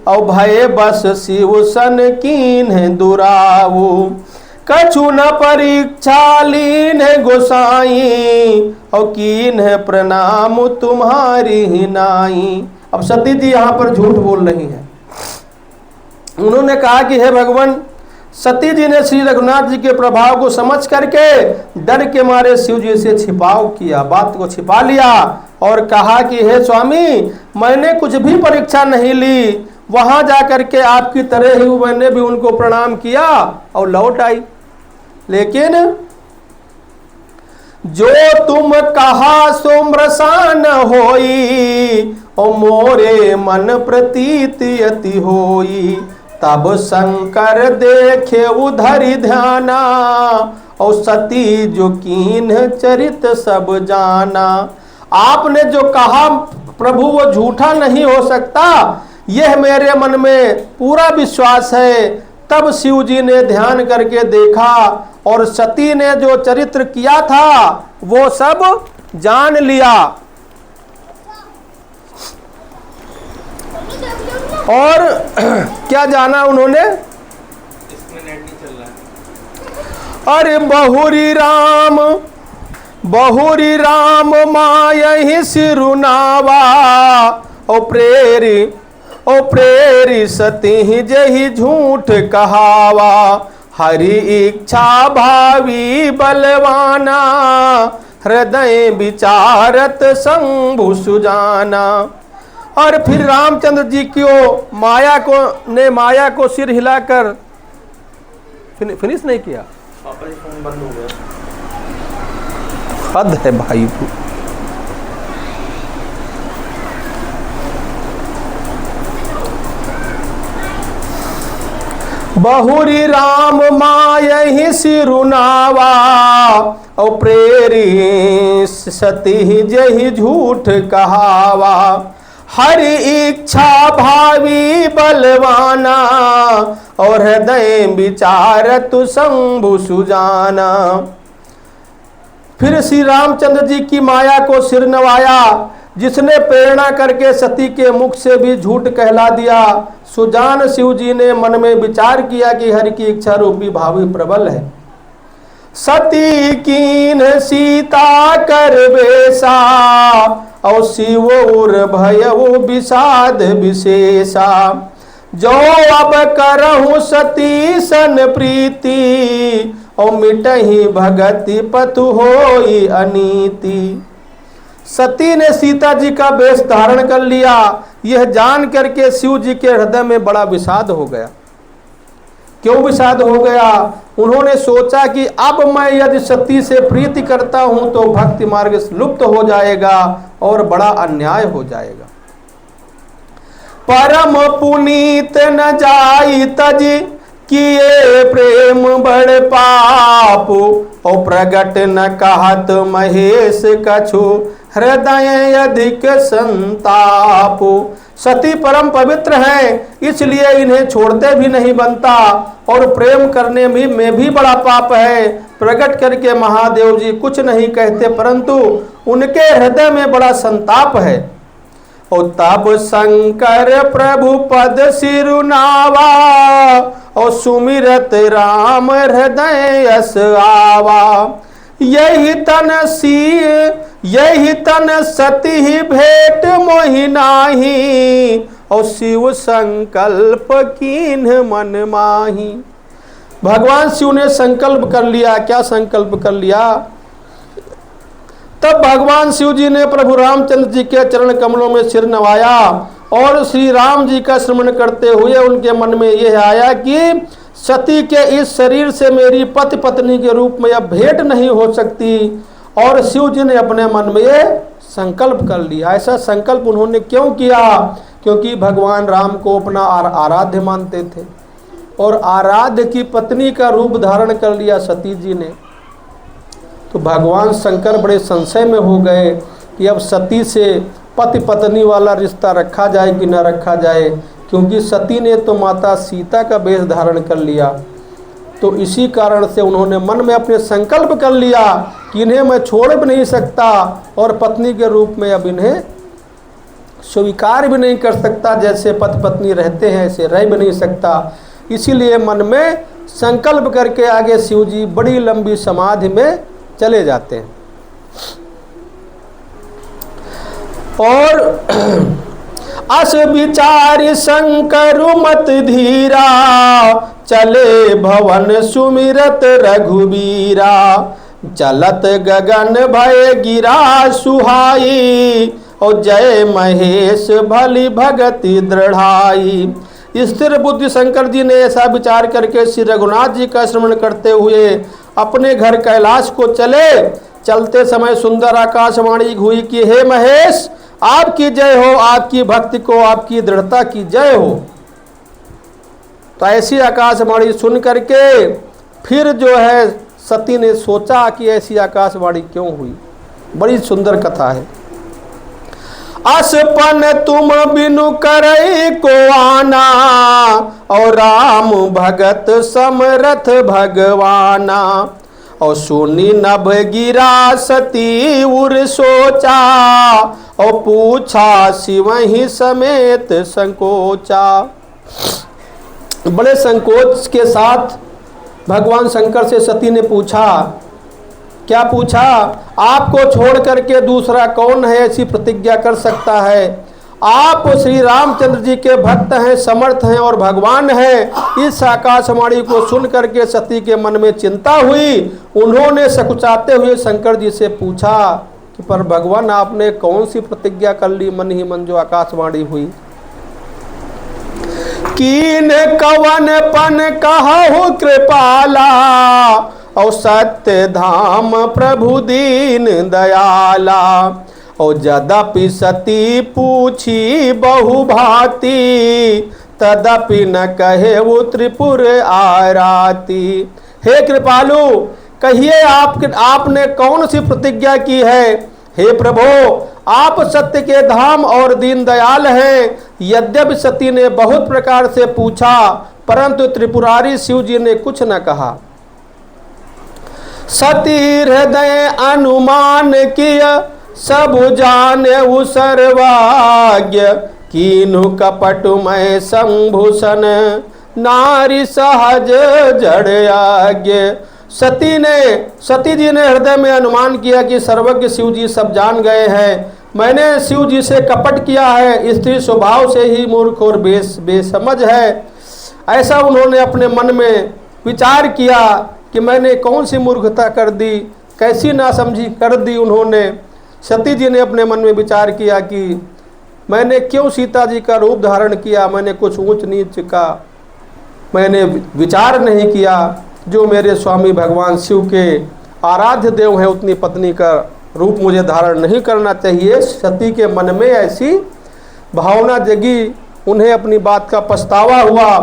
और भय बस शिव सन कीन दुराऊ। कछु न परीक्षा लीन गोसाई, और कीन है प्रणाम तुम्हारी ही नाई। अब सती जी यहाँ पर झूठ बोल रही है। उन्होंने कहा कि हे भगवान, सती जी ने श्री रघुनाथ जी के प्रभाव को समझ करके डर के मारे शिव जी से छिपाव किया, बात को छिपा लिया और कहा कि हे स्वामी, मैंने कुछ भी परीक्षा नहीं ली। वहां जाकर के आपकी तरह ही मैंने भी उनको प्रणाम किया और लौट आई। लेकिन जो तुम कहा सोम्रसान होई, और मोरे मन प्रतीत यति होई। तब शंकर देखे उधरि ध्याना, और सती जो कीन चरित सब जाना। आपने जो कहा प्रभु वो झूठा नहीं हो सकता, यह मेरे मन में पूरा विश्वास है। तब शिव जी ने ध्यान करके देखा और सती ने जो चरित्र किया था वो सब जान लिया। और क्या जाना उन्होंने? इसमें नेट नहीं चल रहा है। अरे बहुरी राम मायहि सिरुनावा, ओ प्रेरी सती जही झूठ कहावा। हरि इच्छा भावी बलवाना, हृदय विचारत शंभु सुजाना। और फिर रामचंद्र जी को माया को सिर हिलाकर फिनिश नहीं किया। पापा जी फोन बंद हो गया। हद है भाई। बहुरी राम मायहि सिरुनावा, और प्रेरी सती जही झूठ कहावा, हर इच्छा भावी बलवाना, और हृदय विचार तु शंभु सुजाना। फिर श्री रामचंद्र जी की माया को सिर नवाया, जिसने प्रेरणा करके सती के मुख से भी झूठ कहला दिया। सुजान शिव जी ने मन में विचार किया कि हरि की इच्छा रूपी भावी प्रबल है। सती कीन सीता कर बेसा, और शिव उर भयउ विषाद विशेषा। जो अब करहु सती सन प्रीति, और मिटहि भगति पतु होई अनीति। सती ने सीता जी का वेश धारण कर लिया। यह जान करके शिव जी के हृदय में बड़ा विषाद हो गया। क्यों विषाद हो गया? उन्होंने सोचा कि अब मैं यदि सती से प्रीति करता हूं तो भक्ति मार्ग लुप्त हो जाएगा और बड़ा अन्याय हो जाएगा। परम पुनीत न जाई तज, किए प्रेम बड़ पापु, और प्रगट न कहत महेश कछु, हृदय अधिक संतापु। सती परम पवित्र हैं, इसलिए इन्हें छोड़ते भी नहीं बनता, और प्रेम करने में भी बड़ा पाप है। प्रकट करके महादेव जी कुछ नहीं कहते, परंतु उनके हृदय में बड़ा संताप है। और तब शंकर प्रभु पद सिरुनावा, और सुमिरत राम हृदय यस आवा। यही तन सती भेंट मोहि नाही, और शिव संकल्प कीन मन माही। भगवान शिव ने संकल्प कर लिया। क्या संकल्प कर लिया? तब भगवान शिव जी ने प्रभु रामचंद्र जी के चरण कमलों में सिर नवाया, और श्री राम जी का स्मरण करते हुए उनके मन में यह आया कि सती के इस शरीर से मेरी पति पत्नी के रूप में अब भेंट नहीं हो सकती। और शिव जी ने अपने मन में ये संकल्प कर लिया। ऐसा संकल्प उन्होंने क्यों किया? क्योंकि भगवान राम को अपना आराध्य मानते थे, और आराध्य की पत्नी का रूप धारण कर लिया सती जी ने। तो भगवान शंकर बड़े संशय में हो गए कि अब सती से पति पत्नी वाला रिश्ता रखा जाए कि न रखा जाए, क्योंकि सती ने तो माता सीता का वेश धारण कर लिया। तो इसी कारण से उन्होंने मन में अपने संकल्प कर लिया कि इन्हें मैं छोड़ भी नहीं सकता, और पत्नी के रूप में अब इन्हें स्वीकार भी नहीं कर सकता। जैसे पति पत्नी रहते हैं ऐसे रह भी नहीं सकता। इसीलिए मन में संकल्प करके आगे शिव जी बड़ी लंबी समाधि में चले जाते हैं। और अस विचार शंकर मत धीरा, चले भवन सुमिरत रघुबीरा। चलत गगन भय गिरा सुहाई, और जय महेश भली भगति दृढ़ाई। स्थिर बुद्धि शंकर जी ने ऐसा विचार करके श्री रघुनाथ जी का स्मरण करते हुए अपने घर कैलाश को चले। चलते समय सुंदर आकाशवाणी हुई कि हे महेश, आपकी जय हो, आपकी भक्ति को, आपकी दृढ़ता की जय हो। तो ऐसी आकाशवाणी सुन करके फिर जो है सती ने सोचा कि ऐसी आकाशवाणी क्यों हुई। बड़ी सुंदर कथा है। असपन तुम बिनु करई को आना, और राम भगत समरथ भगवाना। और सुनी नभ गिरा सती उर सोचा, और पूछा शिवहि समेत संकोचा। बड़े संकोच के साथ भगवान शंकर से सती ने पूछा। क्या पूछा? आपको छोड़ करके दूसरा कौन है ऐसी प्रतिज्ञा कर सकता है? आप श्री रामचंद्र जी के भक्त हैं, समर्थ हैं और भगवान हैं। इस आकाशवाणी को सुन करके सती के मन में चिंता हुई। उन्होंने सकुचाते हुए शंकर जी से पूछा कि पर भगवान आपने कौन सी प्रतिज्ञा कर ली मन ही मन जो आकाशवाणी हुई? कीन कवन पन कहु कृपाला, और सत्य धाम प्रभु दीन दयाला। और यद्यपि सती पूछी बहु भांति, तदपि न कहे वो त्रिपुर आराती। हे कृपालु, कहिए आपने कौन सी प्रतिज्ञा की है। हे प्रभु, आप सत्य के धाम और दीन दयाल हैं। यद्यपि सती ने बहुत प्रकार से पूछा, परंतु त्रिपुरारी शिव जी ने कुछ न कहा। सती हृदय अनुमान किया, सब जाने सर्वाज्ञ। कीनु कपटमय संभूषण, नारी सहज जड़ आज्ञ। सती जी ने हृदय में अनुमान किया कि सर्वज्ञ शिव जी सब जान गए हैं। मैंने शिव जी से कपट किया है, स्त्री स्वभाव से ही मूर्ख और बेसमझ है। ऐसा उन्होंने अपने मन में विचार किया कि मैंने कौन सी मूर्खता कर दी, कैसी नासमझी कर दी उन्होंने। सती जी ने अपने मन में विचार किया कि मैंने क्यों सीता जी का रूप धारण किया, मैंने कुछ ऊंच नीच का मैंने विचार नहीं किया। जो मेरे स्वामी भगवान शिव के आराध्य देव हैं, उतनी पत्नी का रूप मुझे धारण नहीं करना चाहिए। सती के मन में ऐसी भावना जगी, उन्हें अपनी बात का पछतावा हुआ।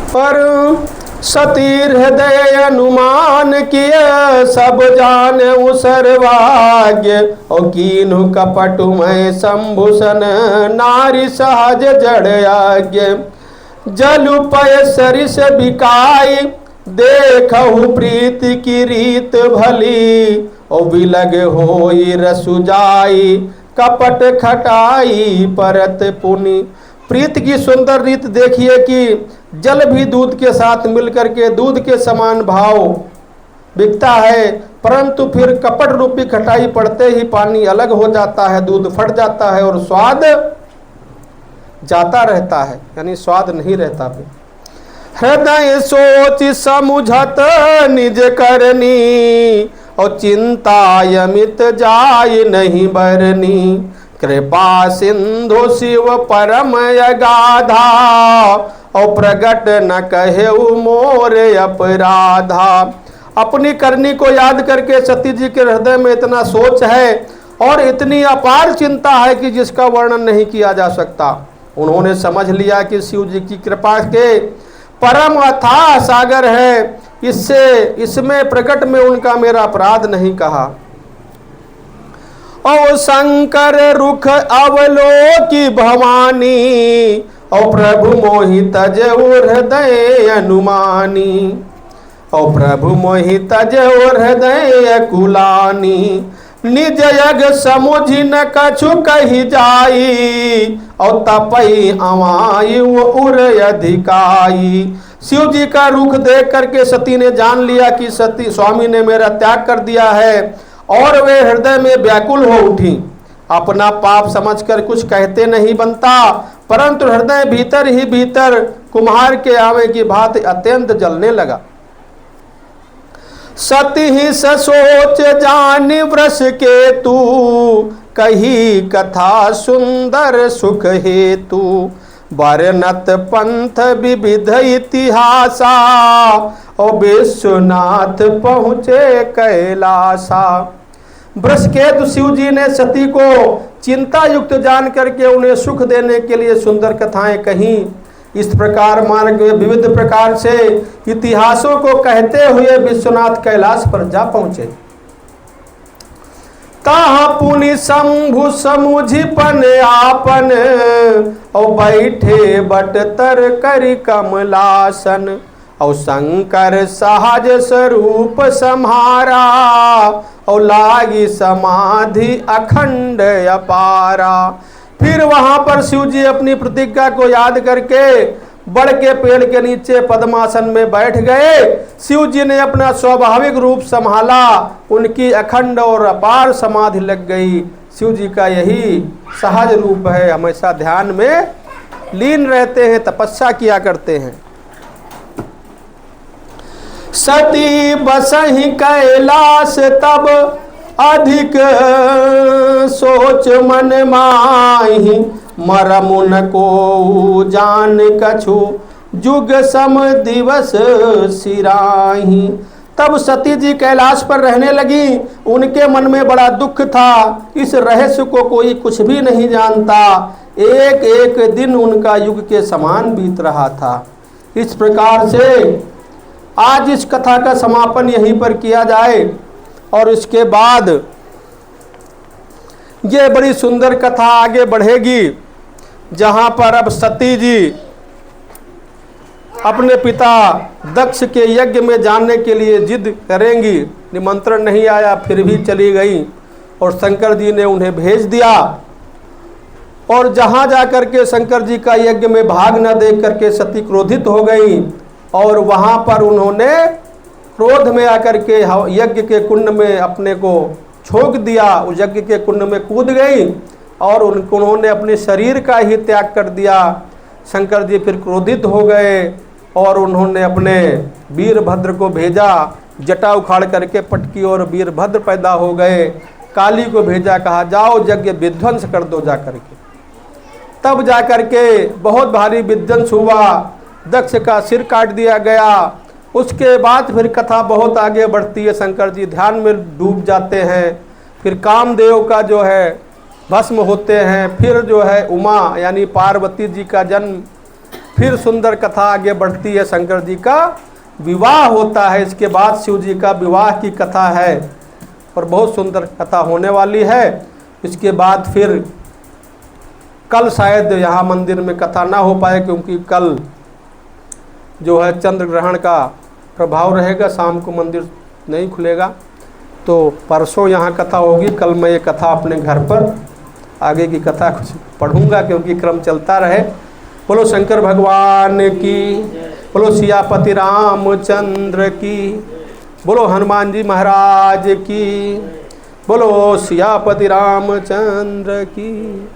पर सती हृदय अनुमान किया, सब जाने सर्वाज्ञ। और कीनु कपटमय संभूषण, नारी सहज जड़ आज्ञ। जलुपय सरिस बिकाई, देखहु प्रीति की रीत भली। और विलग होई रसुजाई, कपट खटाई परत पुनि। प्रीत की सुंदर रीत देखिए कि जल भी दूध के साथ मिलकर के दूध के समान भाव बिकता है, परंतु फिर कपट रूपी खटाई पड़ते ही पानी अलग हो जाता है, दूध फट जाता है और स्वाद जाता रहता है, यानी स्वाद नहीं रहता। हृदय सोच समुझत निज करनी, और चिंता यमित जाय नहीं बरनी। कृपा सिंधु शिव परम अगाधा, और प्रगट न कहे मोर अपराधा। अपनी करनी को याद करके सती जी के हृदय में इतना सोच है और इतनी अपार चिंता है कि जिसका वर्णन नहीं किया जा सकता। उन्होंने समझ लिया कि शिव जी की कृपा के परम अथाह सागर है, इसमें प्रकट में उनका मेरा अपराध नहीं कहा। और शंकर रुख अवलोकी भवानी, और प्रभु मोहि तजउ हृदय अनुमानी। और प्रभु मोहि तजउ हृदय कुलानी। निज यग समुझि न कछु कही जाई, और तपई अवाई उर अधिकाई। शिव जी का रुख देख करके सती ने जान लिया कि सती स्वामी ने मेरा त्याग कर दिया है, और वे हृदय में व्याकुल हो उठी। अपना पाप समझकर कुछ कहते नहीं बनता, परंतु हृदय भीतर ही भीतर कुम्हार के आवे की भांति अत्यंत जलने लगा। सती ही सोच जानि वृष के तू, कही कथा सुंदर सुख हेतु। वर्णत पंथ विविध इतिहासा, और विश्वनाथ पहुँचे कैलासा। वृषकेतु शिव जी ने सती को चिंता युक्त जान करके उन्हें सुख देने के लिए सुंदर कथाएं कहीं। इस प्रकार मार्ग विविध प्रकार से इतिहासों को कहते हुए विश्वनाथ कैलाश पर जा पहुंचे। ताहा पुनि शंभु समुझिपन आपन, और बैठे बट तर करि कमलासन। और शंकर सहज स्वरूप सम्हारा, और लागी समाधि अखंड अपारा। फिर वहां पर शिव जी अपनी प्रतिज्ञा को याद करके बड़ के पेड़ के नीचे पद्मासन में बैठ गए। शिव जी ने अपना स्वाभाविक रूप संभाला, उनकी अखंड और अपार समाधि लग गई। शिव जी का यही सहज रूप है, हमेशा ध्यान में लीन रहते हैं, तपस्या किया करते हैं। सती बसहि कैलाश तब, अधिक सोच मन माही। मरमुन को जान कछु, जुग सम दिवस सिराही। तब सती जी कैलाश पर रहने लगी। उनके मन में बड़ा दुख था। इस रहस्य को कोई कुछ भी नहीं जानता। एक एक दिन उनका युग के समान बीत रहा था। इस प्रकार से आज इस कथा का समापन यहीं पर किया जाए। और इसके बाद ये बड़ी सुंदर कथा आगे बढ़ेगी, जहाँ पर अब सती जी अपने पिता दक्ष के यज्ञ में जाने के लिए जिद करेंगी। निमंत्रण नहीं आया फिर भी चली गई और शंकर जी ने उन्हें भेज दिया। और जहाँ जा कर के शंकर जी का यज्ञ में भाग न देख करके सती क्रोधित हो गई और वहाँ पर उन्होंने क्रोध में आकर के यज्ञ के कुंड में अपने को छोंक दिया, उस यज्ञ के कुंड में कूद गई और उन्होंने अपने शरीर का ही त्याग कर दिया। शंकर जी फिर क्रोधित हो गए और उन्होंने अपने वीरभद्र को भेजा, जटा उखाड़ करके पटकी और वीरभद्र पैदा हो गए। काली को भेजा, कहा जाओ यज्ञ विध्वंस कर दो जा करके। तब जा करके बहुत भारी विध्वंस हुआ, दक्ष का सिर काट दिया गया। उसके बाद फिर कथा बहुत आगे बढ़ती है, शंकर जी ध्यान में डूब जाते हैं। फिर कामदेव का जो है भस्म होते हैं, फिर जो है उमा यानी पार्वती जी का जन्म, फिर सुंदर कथा आगे बढ़ती है, शंकर जी का विवाह होता है। इसके बाद शिव जी का विवाह की कथा है और बहुत सुंदर कथा होने वाली है। इसके बाद फिर कल शायद यहाँ मंदिर में कथा ना हो पाए, क्योंकि कल जो है चंद्र ग्रहण का प्रभाव रहेगा, शाम को मंदिर नहीं खुलेगा। तो परसों यहाँ कथा होगी। कल मैं ये कथा अपने घर पर आगे की कथा कुछ पढ़ूंगा, क्योंकि क्रम चलता रहे। बोलो शंकर भगवान की, बोलो सियापति रामचंद्र की, बोलो हनुमान जी महाराज की, बोलो सियापति रामचंद्र की।